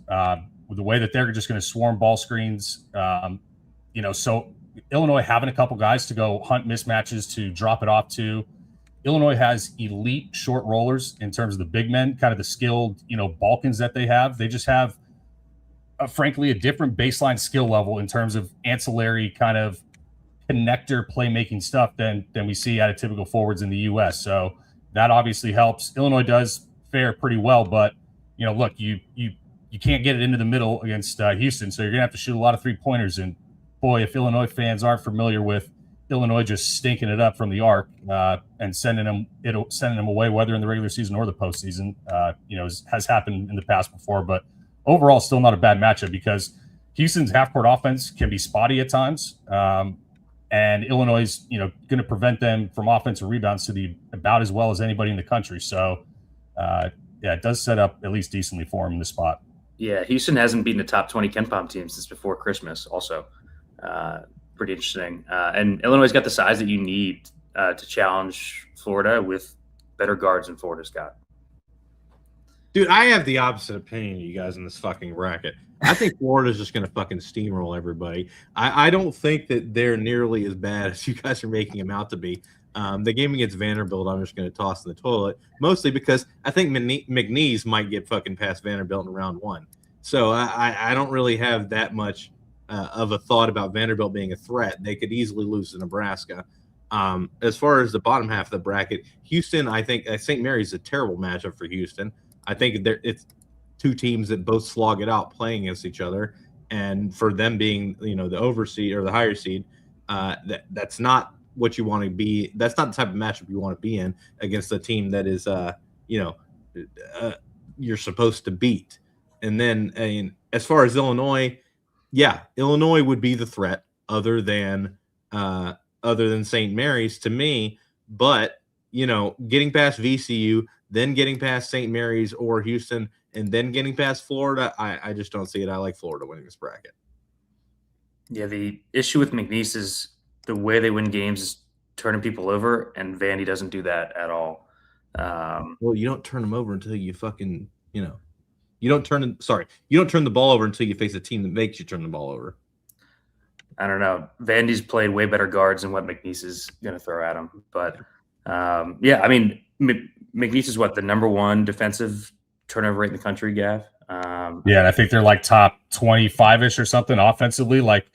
With the way that they're just going to swarm ball screens, so Illinois having a couple guys to go hunt mismatches to drop it off to. Illinois has elite short rollers in terms of the big men, kind of the skilled, Balkans that they have. They just have, frankly, a different baseline skill level in terms of ancillary kind of connector playmaking stuff than we see out of typical forwards in the U.S. So that obviously helps. Illinois does fare pretty well, but look, you can't get it into the middle against Houston, so you're gonna have to shoot a lot of 3-pointers. And boy, if Illinois fans aren't familiar with Illinois just stinking it up from the arc and sending them away, whether in the regular season or the postseason, has happened in the past before. But overall, still not a bad matchup because Houston's half-court offense can be spotty at times. and Illinois is, going to prevent them from offensive rebounds to about as well as anybody in the country. So, it does set up at least decently for him in the spot. Yeah, Houston hasn't beaten a top 20 KenPom team since before Christmas. Also, pretty interesting. And Illinois got the size that you need to challenge Florida with better guards than Florida's got. Dude, I have the opposite opinion of you guys in this fucking bracket. I think Florida's just going to fucking steamroll everybody. I don't think that they're nearly as bad as you guys are making them out to be. The game against Vanderbilt, I'm just going to toss in the toilet, mostly because I think McNeese might get fucking past Vanderbilt in round 1. So I don't really have that much of a thought about Vanderbilt being a threat. They could easily lose to Nebraska. As far as the bottom half of the bracket, Houston, I think St. Mary's is a terrible matchup for Houston. I think it's two teams that both slog it out playing against each other, and for them being the overseed or the higher seed, that's not what you want to be. That's not the type of matchup you want to be in against a team that is you're supposed to beat. And then as far as Illinois, Illinois would be the threat other than St. Mary's to me, but getting past VCU, then getting past St. Mary's or Houston, and then getting past Florida, I just don't see it. I like Florida winning this bracket. Yeah, the issue with McNeese is the way they win games is turning people over, and Vandy doesn't do that at all. Well, you don't turn them over until you fucking, you don't turn the ball over until you face a team that makes you turn the ball over. I don't know. Vandy's played way better guards than what McNeese is going to throw at him. But, McNeese is the number 1 defensive turnover rate in the country, Gav? And I think they're like top 25-ish or something offensively. Like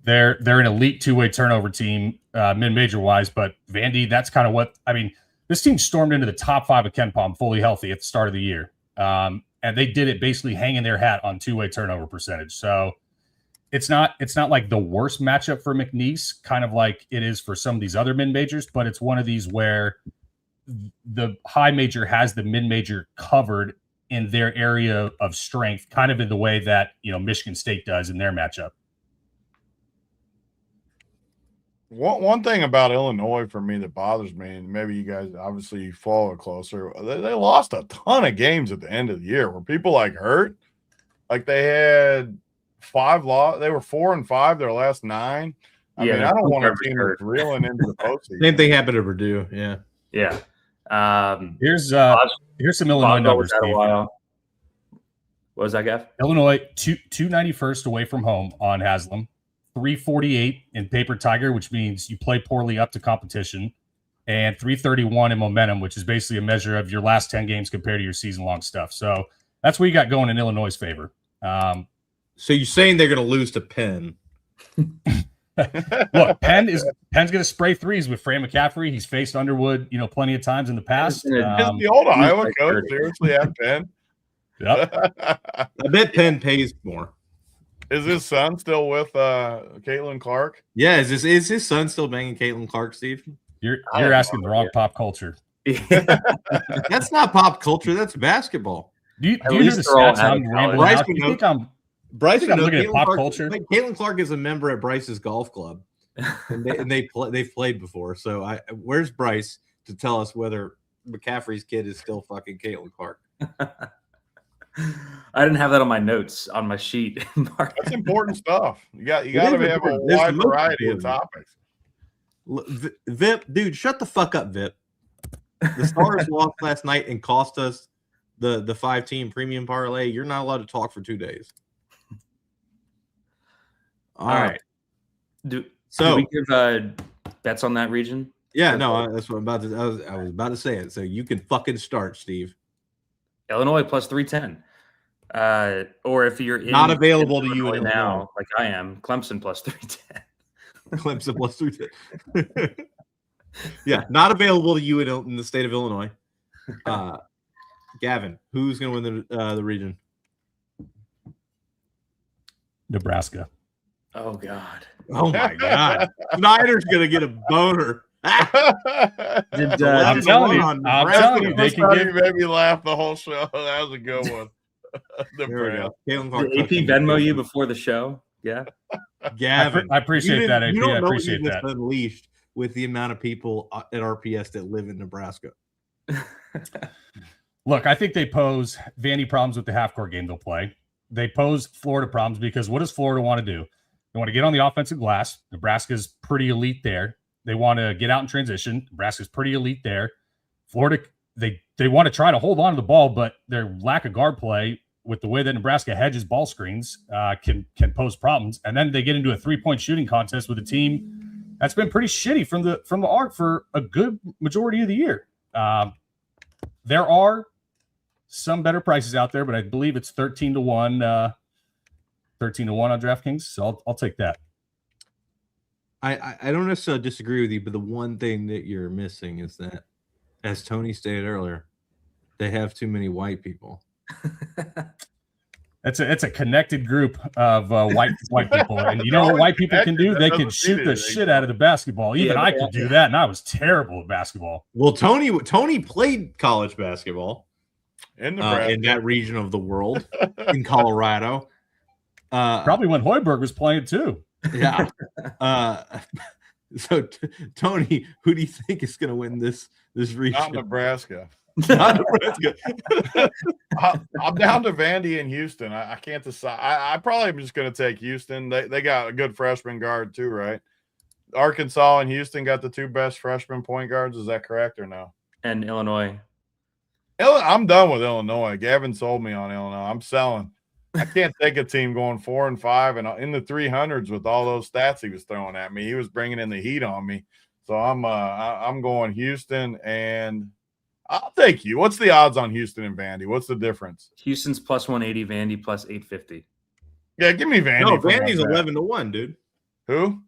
they're an elite two-way turnover team, mid-major wise. But Vandy, that's kind of this team stormed into the top 5 of KenPom fully healthy at the start of the year. And they did it basically hanging their hat on two-way turnover percentage. So it's not like the worst matchup for McNeese, kind of like it is for some of these other mid-majors, but it's one of these where the high major has the mid-major covered in their area of strength, kind of in the way that Michigan State does in their matchup. One thing about Illinois for me that bothers me, and maybe you guys obviously follow it closer, they lost a ton of games at the end of the year where people hurt. Like they had 5 loss, they were 4-5 their last 9. I mean, I don't want a team that's reeling into the postseason. Same thing happened to Purdue. Yeah. Here's some Illinois numbers. What was that, Gav? Illinois 291st away from home on Haslam, 348 in paper tiger, which means you play poorly up to competition, and 331 in momentum, which is basically a measure of your last 10 games compared to your season-long stuff. So that's what you got going in Illinois' favor. So you're saying they're going to lose to Penn? Look, Penn's going to spray threes with Fran McCaffrey. He's faced Underwood, plenty of times in the past. Is the old Iowa coach seriously at Penn? Yep. I bet Penn pays more. Is his son still with Caitlin Clark? Yeah, is his son still banging Caitlin Clark, Steve? You're asking the wrong pop culture. That's not pop culture. That's basketball. Do you know the stats I'm rambling out? You think I'm Bryce, I'm looking at pop culture. Caitlin Clark is a member at Bryce's golf club, and they've played before. So where's Bryce to tell us whether McCaffrey's kid is still fucking Caitlin Clark? I didn't have that on my notes on my sheet. That's important stuff. You got to have a wide variety of topics. Vip, dude, shut the fuck up, Vip. The Stars lost last night and cost us the 5-team premium parlay. You're not allowed to talk for 2 days. All right. Do we give bets on that region? Yeah, no, that's what I'm about to. I was about to say it. So you can fucking start, Steve. Illinois plus 310. Or if you're not available to you now, like I am, Clemson plus 310. Clemson plus 310. Yeah, not available to you in the state of Illinois. Gavin, who's going to win the region? Nebraska. Oh God! Oh my God! Snyder's gonna get a boner. I'm telling you, they can made me laugh the whole show. That was a good one. There we go. Did AP Venmo you before the show? Yeah. Gavin, I appreciate that, AP. You don't I know what appreciate you just that. unleashed with the amount of people at RPS that live in Nebraska. Look, I think they pose Vandy problems with the half-court game they'll play. They pose Florida problems because what does Florida want to do? They want to get on the offensive glass. Nebraska's pretty elite there. They want to get out in transition. Nebraska's pretty elite there. Florida, they want to try to hold on to the ball, but their lack of guard play with the way that Nebraska hedges ball screens can pose problems. And then they get into a three-point shooting contest with a team that's been pretty shitty from the arc for a good majority of the year. There are some better prices out there, but I believe it's 13-1, 13-1 on DraftKings. So I'll take that. I don't necessarily disagree with you, but the one thing that you're missing is that, as Tony stated earlier, they have too many white people. It's a connected group of white people, and you know what white people can do? They can shoot the shit out of the basketball. Even I could do that, and I was terrible at basketball. Well, Tony played college basketball in that region of the world, in Colorado. Probably when Hoiberg was playing too. Yeah. So Tony, who do you think is going to win this region? Not Nebraska. Not Nebraska. I'm down to Vandy and Houston. I can't decide. I probably am just going to take Houston. They got a good freshman guard too, right? Arkansas and Houston got the two best freshman point guards. Is that correct or no? And Illinois. I'm done with Illinois. Gavin sold me on Illinois. I'm selling. I can't take a team going 4-5 and in the 300s with all those stats he was throwing at me. He was bringing in the heat on me. So I'm going Houston, and I'll take you. What's the odds on Houston and Vandy? What's the difference? Houston's plus 180, Vandy plus 850. Yeah, give me Vandy. No, Vandy's 11-1, dude. Who?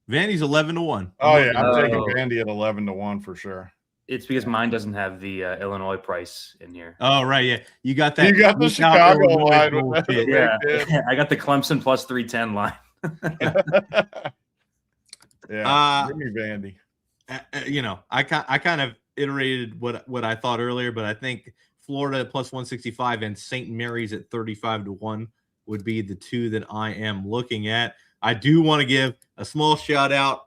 Vandy's 11-1. Oh yeah, I'm taking Vandy at 11-1 for sure. It's because mine doesn't have the Illinois price in here. Oh, right. Yeah. You got that. You got the Chicago line. Yeah. I got the Clemson plus 310 line. Yeah. Give me Vandy. I kind of iterated what I thought earlier, but I think Florida plus 165 and St. Mary's at 35-1 would be the two that I am looking at. I do want to give a small shout out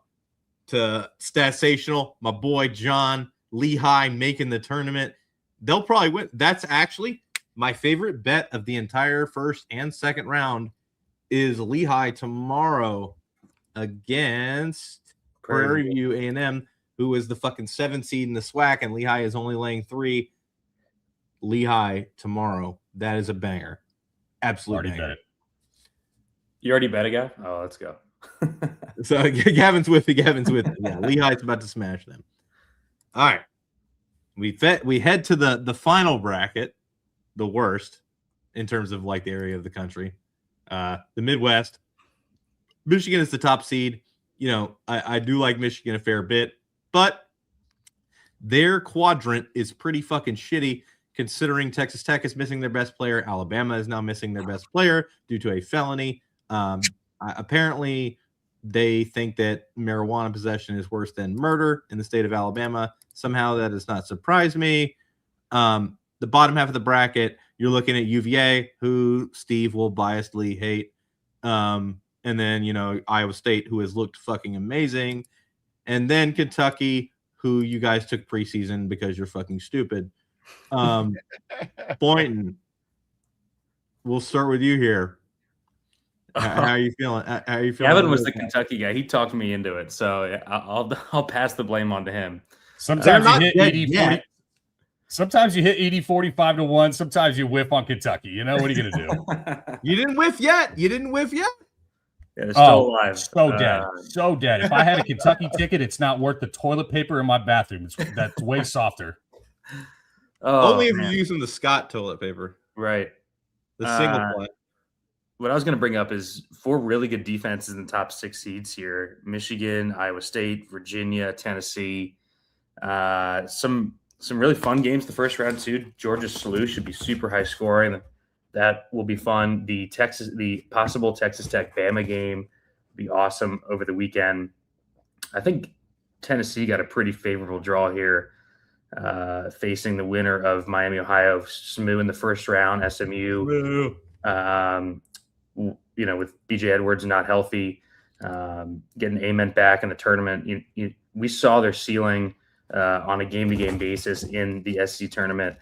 to Statsational, my boy John. Lehigh making the tournament. They'll probably win. That's actually my favorite bet of the entire first and second round is Lehigh tomorrow against Prairie View A&M, who is the fucking 7th seed in the SWAC, and Lehigh is only laying 3. Lehigh tomorrow. That is a banger. Absolutely banger. Bet it. You already bet again? Oh, let's go. So Gavin's with me. Yeah, Lehigh's about to smash them. All right. We head to the final bracket, the worst in terms of like the area of the country. The Midwest. Michigan is the top seed. I do like Michigan a fair bit, but their quadrant is pretty fucking shitty considering Texas Tech is missing their best player. Alabama is now missing their best player due to a felony. Apparently, they think that marijuana possession is worse than murder in the state of Alabama. Somehow that does not surprise me. The bottom half of the bracket, you're looking at UVA, who Steve will biasedly hate. And then, Iowa State, who has looked fucking amazing. And then Kentucky, who you guys took preseason because you're fucking stupid. Boynton, we'll start with you here. How are you feeling? Gavin was the Kentucky guy. He talked me into it, so I'll pass the blame on to him. Sometimes you hit 80-40. Sometimes you hit 80-45-1. Sometimes you whiff on Kentucky. What are you gonna do? You didn't whiff yet. Yeah, they're still alive. So dead. If I had a Kentucky ticket, it's not worth the toilet paper in my bathroom. That's way softer. Only if you're using the Scott toilet paper, right? The single ply. What I was going to bring up is 4 really good defenses in the top 6 seeds here: Michigan, Iowa State, Virginia, Tennessee. Some really fun games the first round too. Georgia SLU should be super high scoring. That will be fun. The possible Texas Tech Bama game will be awesome over the weekend. I think Tennessee got a pretty favorable draw here, facing the winner of Miami, Ohio, SMU in the first round, SMU. with BJ Edwards not healthy, getting Ament back in the tournament, we saw their ceiling on a game-to-game basis in the SEC tournament.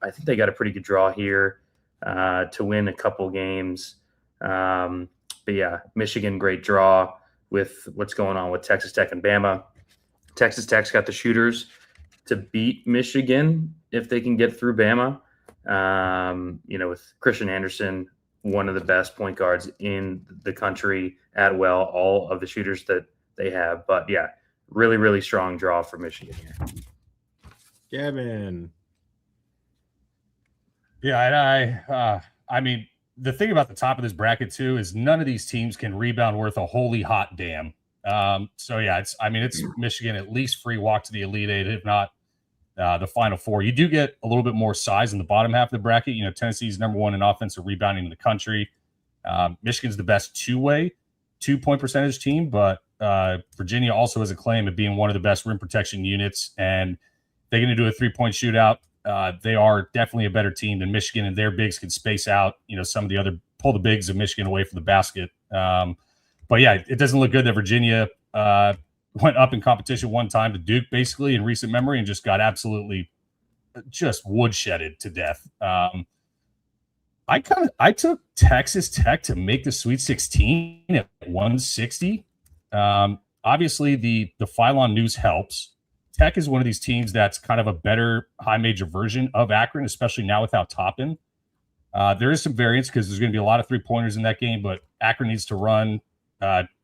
I think they got a pretty good draw here to win a couple games. But yeah, Michigan, great draw with what's going on with Texas Tech and Bama. Texas Tech's got the shooters to beat Michigan if they can get through Bama. With Christian Anderson, one of the best point guards in the country, Atwell, all of the shooters that they have. But yeah, really, really strong draw for Michigan here. Gavin. Yeah, I mean, the thing about the top of this bracket too is none of these teams can rebound worth a holy hot damn. So yeah, it's Michigan at least free walk to the Elite Eight, if not the Final Four. You do get a little bit more size in the bottom half of the bracket. Tennessee's number one in offensive rebounding in the country. Michigan's the best two-point percentage team, but Virginia also has a claim of being one of the best rim protection units, and they're going to do a three-point shootout. They are definitely a better team than Michigan, and their bigs can space out, some of the other pull the bigs of Michigan away from the basket. But yeah, it doesn't look good that Virginia went up in competition one time to Duke, basically in recent memory, and just got absolutely just woodshedded to death. I took Texas Tech to make the Sweet 16 at 160. Obviously, the Phylon news helps. Tech is one of these teams that's kind of a better high major version of Akron, especially now without Toppin. There is some variance because there's going to be a lot of three-pointers in that game, but Akron needs to run.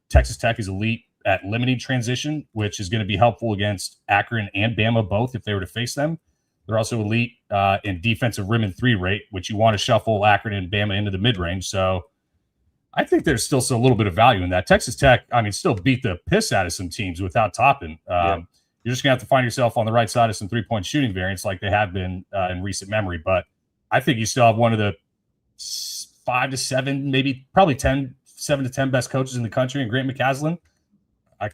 Texas Tech is elite at limiting transition, which is going to be helpful against Akron and Bama both if they were to face them. They're also elite in defensive rim and three rate, which you want to shuffle Akron and Bama into the mid-range. So I think there's still a little bit of value in that. Texas Tech, still beat the piss out of some teams without Toppin. You're just going to have to find yourself on the right side of some three-point shooting variants like they have been in recent memory. But I think you still have one of the 5 to 7, maybe probably 7 to 10 best coaches in the country, and Grant McCaslin.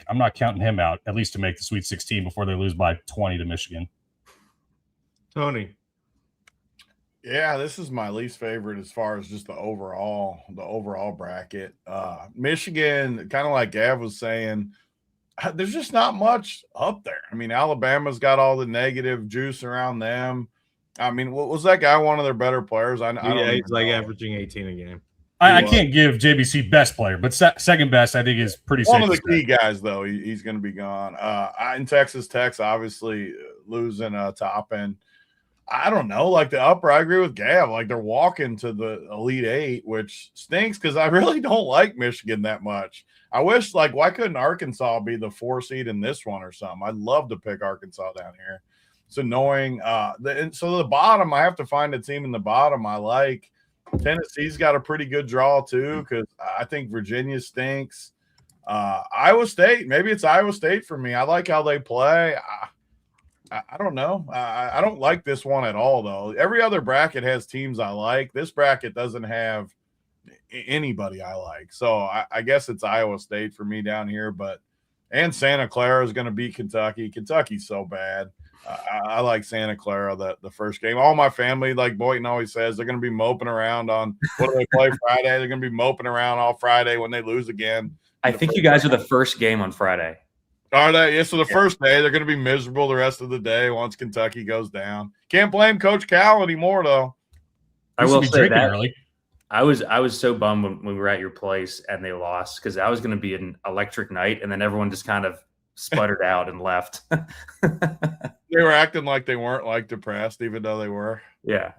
I'm not counting him out, at least to make the Sweet 16 before they lose by 20 to Michigan. Tony. Yeah, this is my least favorite as far as just the overall bracket. Michigan, kind of like Gav was saying, there's just not much up there. Alabama's got all the negative juice around them. What was that guy? One of their better players? I don't he's like averaging 18 a game. I can't give JBC best player, but second best I think is pretty safe. One of the key guys, though, he's going to be gone. In Texas Tech's obviously losing Toppin. I don't know, like the upper, I agree with Gav. Like they're walking to the Elite Eight, which stinks because I really don't like Michigan that much. I wish, why couldn't Arkansas be the 4 seed in this one or something? I'd love to pick Arkansas down here. It's annoying. So the bottom, I have to find a team in the bottom I like. Tennessee's got a pretty good draw too because I think Virginia stinks. Iowa State, maybe it's Iowa State for me. I like how they play. I don't know. I don't like this one at all, though. Every other bracket has teams I like. This bracket doesn't have anybody I like. So I guess it's Iowa State for me down here. And Santa Clara is going to beat Kentucky. Kentucky's so bad. I like Santa Clara the first game. All my family, like Boynton always says, they're going to be moping around on what do they play Friday. They're going to be moping around all Friday when they lose again. I think you guys are the first game on Friday. Are they? Yeah, so the first day, they're going to be miserable the rest of the day once Kentucky goes down. Can't blame Coach Cal anymore, though. I will say that early. I was so bummed when we were at your place and they lost because that was going to be an electric night, and then everyone just kind of sputtered out and left. They were acting like they weren't depressed, even though they were. Yeah.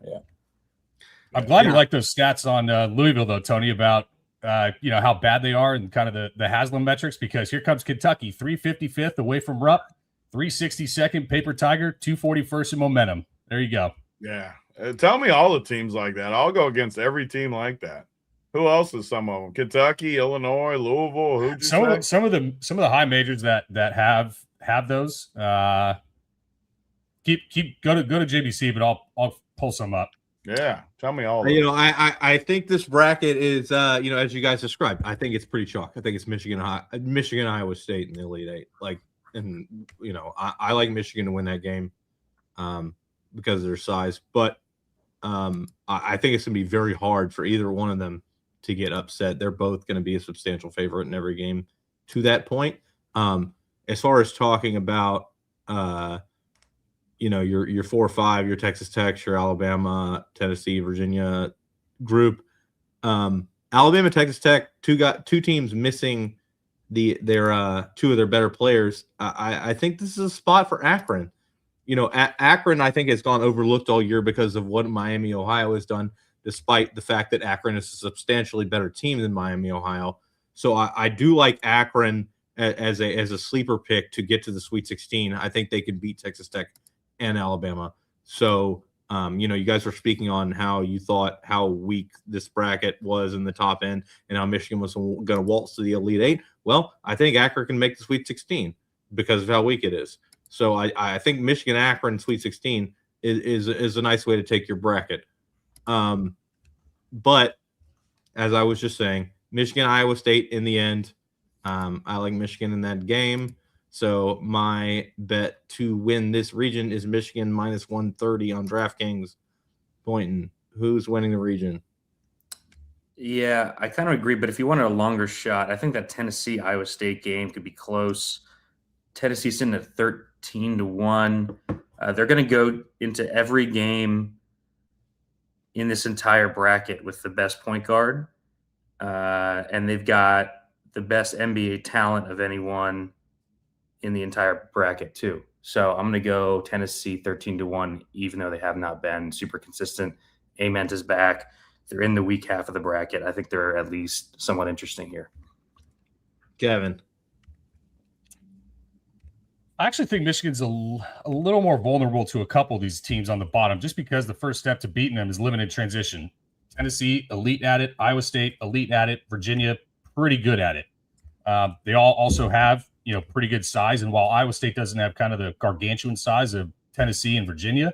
I'm glad you like those stats on Louisville, though, Tony, about how bad they are and kind of the Haslam metrics, because here comes Kentucky, 355th away from Rupp, 362nd Paper Tiger, 241st in momentum. There you go. Yeah. Tell me all the teams like that. I'll go against every team like that. Who else is some of them? Kentucky, Illinois, Louisville. Some of the high majors that have those. Go to JBC, but I'll pull some up. Yeah, tell me all. I think this bracket is as you guys described. I think it's pretty chalk. I think it's Michigan, Iowa State in the Elite Eight. I like Michigan to win that game because of their size, but I think it's gonna be very hard for either one of them to get upset. They're both going to be a substantial favorite in every game to that point. As far as talking about, your 4 or 5, your Texas Tech, your Alabama, Tennessee, Virginia group, Alabama, Texas Tech, two teams missing their 2 of their better players. I think this is a spot for Akron. Akron, I think, has gone overlooked all year because of what Miami, Ohio has done, despite the fact that Akron is a substantially better team than Miami, Ohio. So I do like Akron as a sleeper pick to get to the Sweet 16. I think they could beat Texas Tech and Alabama. So, you guys were speaking on how you thought how weak this bracket was in the top end and how Michigan was going to waltz to the Elite 8. Well, I think Akron can make the Sweet 16 because of how weak it is. So I think Michigan, Akron, Sweet 16 is a nice way to take your bracket. But as I was just saying, Michigan, Iowa State in the end. I like Michigan in that game. So my bet to win this region is Michigan minus 130 on DraftKings. Boynton, who's winning the region? Yeah, I kind of agree. But if you wanted a longer shot, I think that Tennessee Iowa State game could be close. Tennessee's in at 13-1. They're going to go into every game in this entire bracket with the best point guard. And they've got the best NBA talent of anyone in the entire bracket too. So I'm going to go Tennessee 13-1, even though they have not been super consistent. Ament is back. They're in the weak half of the bracket. I think they're at least somewhat interesting here. Kevin. I actually think Michigan's a little more vulnerable to a couple of these teams on the bottom, just because the first step to beating them is limited transition. Tennessee, elite at it. Iowa State, elite at it. Virginia, pretty good at it. They all also have, pretty good size. And while Iowa State doesn't have kind of the gargantuan size of Tennessee and Virginia,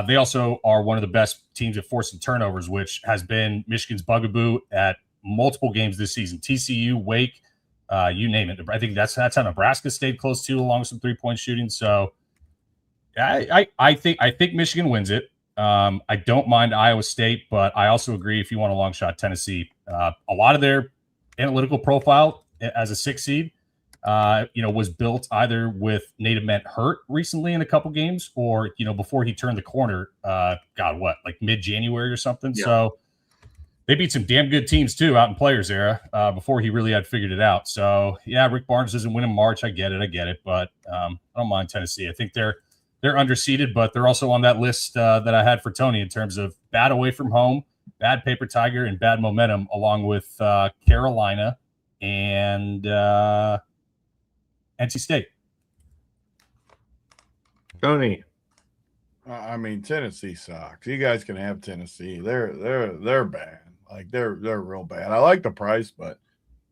they also are one of the best teams at forcing turnovers, which has been Michigan's bugaboo at multiple games this season. TCU, Wake, you name it. I think that's how Nebraska stayed close to, along with some 3-point shooting. So I think Michigan wins it. I don't mind Iowa State, but I also agree if you want a long shot, Tennessee. A lot of their analytical profile as a 6 seed, was built either with Nate Ament hurt recently in a couple games, or before he turned the corner. Like mid-January or something. Yeah. So they beat some damn good teams too out in Players Era before he really had figured it out. So yeah, Rick Barnes doesn't win in March. I get it, but I don't mind Tennessee. I think they're underseeded, but they're also on that list that I had for Tony in terms of bad away from home, bad paper tiger, and bad momentum, along with Carolina and NC State. Tony. I mean, Tennessee sucks. You guys can have Tennessee. They're bad. Like they're real bad. I like the price, but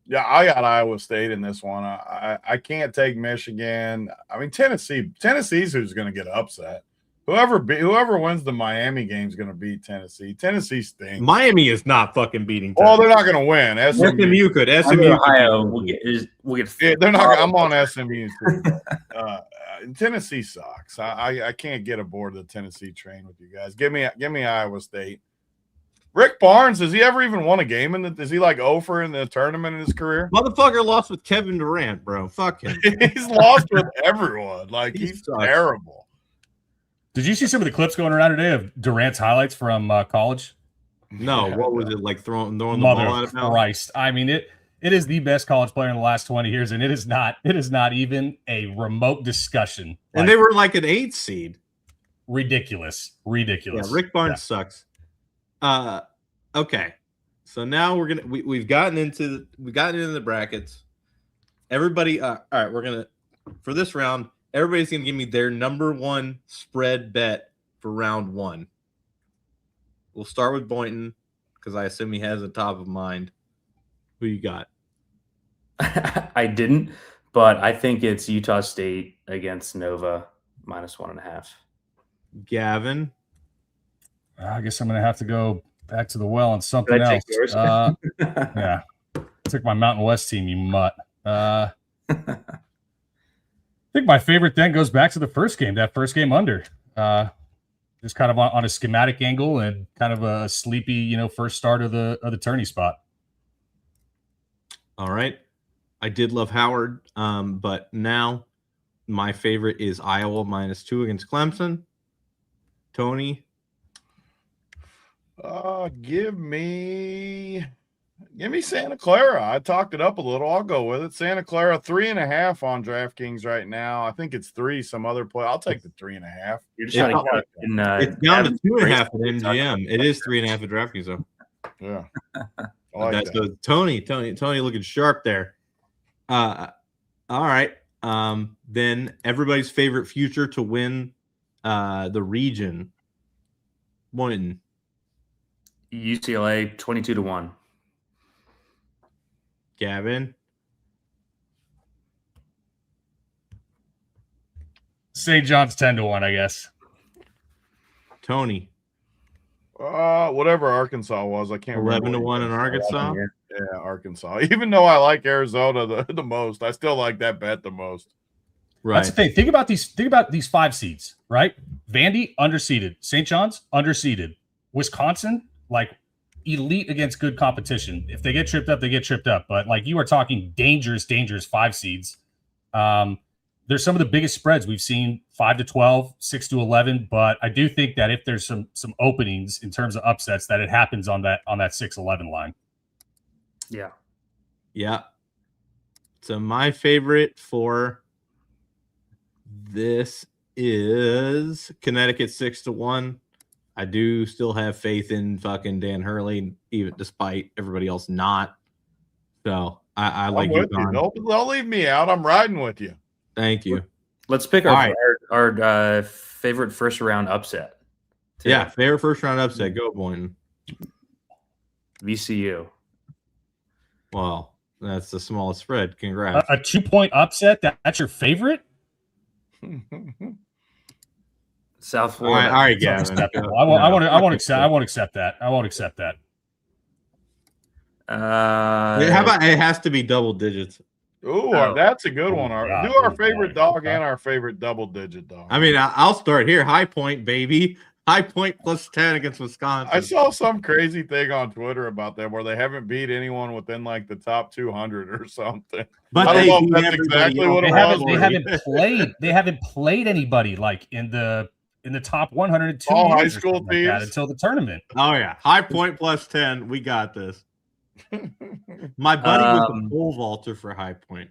yeah, I got Iowa State in this one. I can't take Michigan. I mean, Tennessee's who's going to get upset. Whoever wins the Miami game is going to beat Tennessee. Tennessee stinks. Miami is not fucking beating Tennessee. Well, they're not going to win. SMU could. SMU Ohio. We'll get. They're not. I'm on SMU too. Tennessee sucks. I can't get aboard the Tennessee train with you guys. Give me Iowa State. Rick Barnes, has he ever even won a game? Is he like 0 in the tournament in his career? Motherfucker lost with Kevin Durant, bro. Fuck him. He's lost with everyone. Like he's terrible. Did you see some of the clips going around today of Durant's highlights from college? No, what was it like throwing the ball out of bounds? Christ. I mean, it is the best college player in the last 20 years, and it is not even a remote discussion. And they were like an 8 seed. Ridiculous. Yeah, Rick Barnes sucks. Okay. So now we've gotten into the brackets. Everybody, all right, for this round, everybody's gonna give me their number 1 spread bet for round 1. We'll start with Boynton because I assume he has it top of mind. Who you got? I didn't, but I think it's Utah State against Nova -1.5. Gavin? I guess I'm going to have to go back to the well on something else. Yeah. Took my Mountain West team, you mutt. I think my favorite then goes back to the first game, that first game under. Just kind of on a schematic angle and kind of a sleepy, first start of the tourney spot. All right. I did love Howard, but now my favorite is Iowa -2 against Clemson. Tony? Give me Santa Clara. I talked it up a little. I'll go with it. Santa Clara 3.5 on DraftKings right now. I think it's 3 some other play. I'll take the 3.5. You're just trying to get in, It's down to 2.5 at MGM. It is 3.5 at DraftKings, though. Yeah. I like that. So Tony looking sharp there. All right. Then everybody's favorite future to win the region. One. UCLA 22-1. Gavin. St. John's 10-1, I guess. Tony. Whatever Arkansas was, I can't remember. 11-1 in Arkansas. Yeah, Arkansas. Even though I like Arizona the most, I still like that bet the most. Right. That's the thing. Think about these 5 seeds, right? Vandy underseeded, St. John's underseeded, Wisconsin like elite against good competition. If they get tripped up, they get tripped up. But like you are talking dangerous 5 seeds. There's some of the biggest spreads we've seen, 5-12, 6-11. But I do think that if there's some openings in terms of upsets, that it happens on that 6-11 line. Yeah. Yeah. So my favorite for this is Connecticut 6-1. I do still have faith in fucking Dan Hurley, even despite everybody else not. So I like you. Don't leave me out. I'm riding with you. Thank you. Let's pick our favorite first round upset. Too. Yeah, favorite first round upset. Go Boynton. VCU. Well, that's the smallest spread. Congrats. A 2-point upset. That's your favorite? South Florida. All right, Gavin. I won't accept that. I won't accept that. How about it has to be double digits? Ooh, that's a good one. Do our favorite dog and our favorite double-digit dog. I mean, I'll start here. High Point, baby. High Point +10 against Wisconsin. I saw some crazy thing on Twitter about them where they haven't beat anyone within like the top 200 or something. But I don't know if that's exactly what it was. They haven't played anybody like in the top 102 all high school teams like until the tournament. Oh yeah, High Point +10. We got this. My buddy was a pole vaulter for High Point.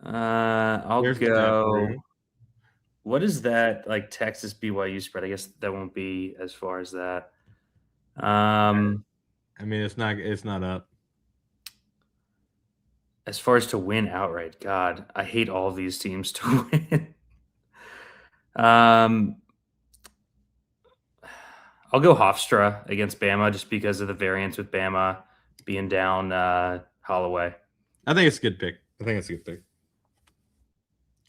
I'll go. What is that like Texas BYU spread? I guess that won't be as far as that. I mean, it's not up. As far as to win outright, God, I hate all of these teams to win. I'll go Hofstra against Bama just because of the variance with Bama being down Holloway. I think it's a good pick.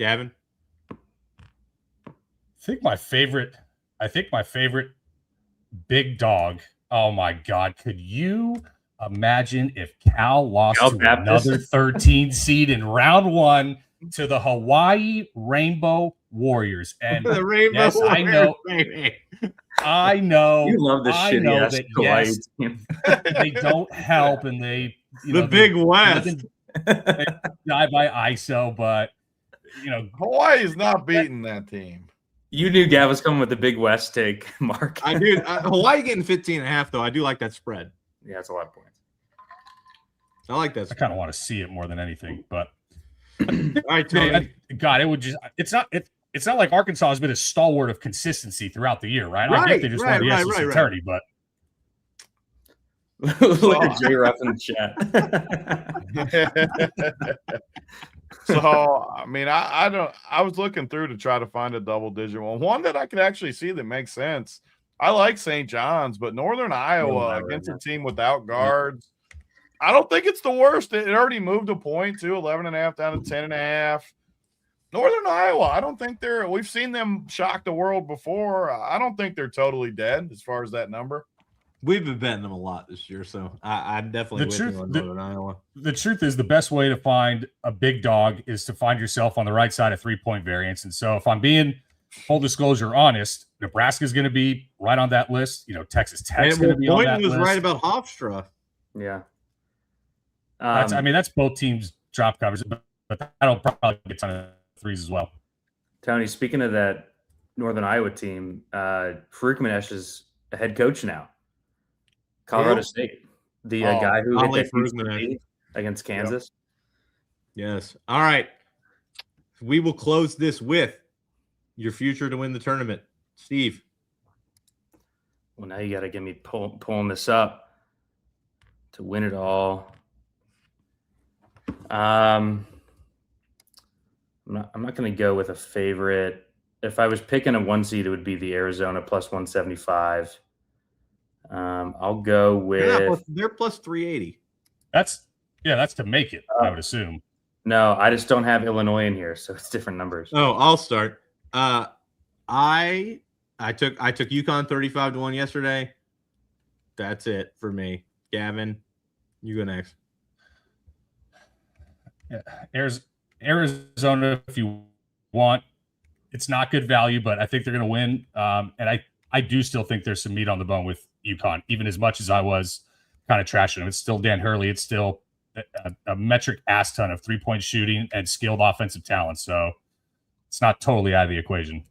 Gavin? I think my favorite big dog. Oh my God. Could you imagine if Cal lost to another 13 seed in round 1 to the Hawaii Rainbow Warriors? And the Rainbow yes, Warriors, I know. You love the shitty ass Hawaii team. They don't help, and they Big West. They die by ISO, but Hawaii is not beating that team. You knew Gav was coming with the Big West take, Mark. I do. Hawaii getting 15.5 though. I do like that spread. Yeah, it's a lot of points. I like that. I kind of want to see it more than anything, but all right, Tony. God, it would just. It's not like Arkansas has been a stalwart of consistency throughout the year, right? I think they just won the SEC tourney, but look at J-Ruff in the chat. So, I mean, I was looking through to try to find a double-digit one that I could actually see that makes sense. I like St. John's, but Northern Iowa against a team without guards, I don't think it's the worst. It already moved a point to 11.5 down to 10.5. Northern Iowa, I don't think we've seen them shock the world before. I don't think they're totally dead as far as that number. We've been betting them a lot this year, so I'm definitely with you on Northern Iowa. The truth is the best way to find a big dog is to find yourself on the right side of 3-point variance. And so if I'm being full disclosure honest, Nebraska's going to be right on that list. Texas Tech's going to be on that list. Boynton was right about Hofstra. Yeah. That's both teams drop covers, but that'll probably get a ton of threes as well. Tony, speaking of that Northern Iowa team, Farouk Manesh is a head coach now. Colorado State, the guy who hit that against Kansas. Yep. Yes. All right. We will close this with your future to win the tournament, Steve. Well, now you got to get me pulling this up to win it all. I'm not going to go with a favorite. If I was picking a 1 seed, it would be the Arizona plus 175. I'll go with. They're plus 380. That's to make it. I would assume. No, I just don't have Illinois in here, so it's different numbers. Oh, I'll start. I took UConn 35-1 yesterday. That's it for me. Gavin, you go next. Yeah, Arizona, if you want, it's not good value, but I think they're going to win. And I do still think there's some meat on the bone with UConn, even as much as I was kind of trashing them. It's still Dan Hurley. It's still a metric ass ton of 3-point shooting and skilled offensive talent. So it's not totally out of the equation.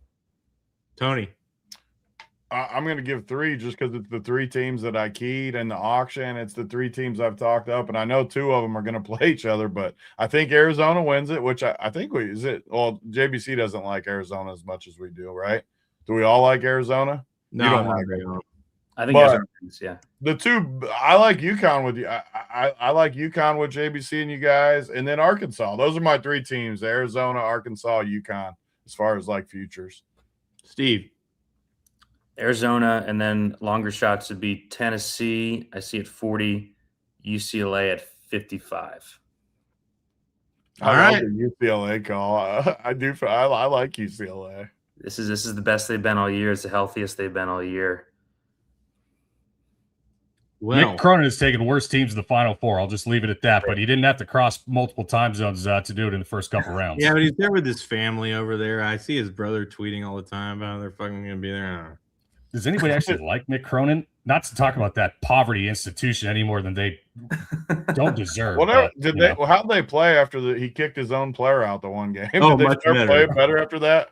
Tony. I'm going to give 3 just because it's the 3 teams that I keyed in the auction. It's the 3 teams I've talked up, and I know 2 of them are going to play each other, but I think Arizona wins it, which I think well, JBC doesn't like Arizona as much as we do, right? Do we all like Arizona? No, you don't like Arizona. I think Arizona wins, yeah. The 2, I like UConn with you. I like UConn with JBC and you guys, and then Arkansas. Those are my 3 teams: Arizona, Arkansas, UConn, as far as like futures. Steve. Arizona, and then longer shots would be Tennessee. I see at 40, UCLA at 55. All right, UCLA call. I do. I like UCLA. This is the best they've been all year. It's the healthiest they've been all year. Well, Nick Cronin has taken worse teams in the Final Four. I'll just leave it at that. But he didn't have to cross multiple time zones to do it in the first couple rounds. Yeah, but he's there with his family over there. I see his brother tweeting all the time about how they're fucking going to be there. Does anybody actually like Nick Cronin? Not to talk about that poverty institution any more than they don't deserve. Well, how'd they play after he kicked his own player out the one game? Oh, did they start playing better after that?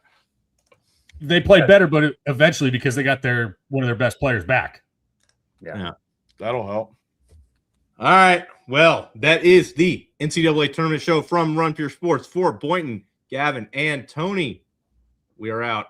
They played better, but eventually because they got one of their best players back. Yeah. That'll help. All right. Well, that is the NCAA tournament show from Run Pure Sports for Boynton, Gavin, and Tony. We are out.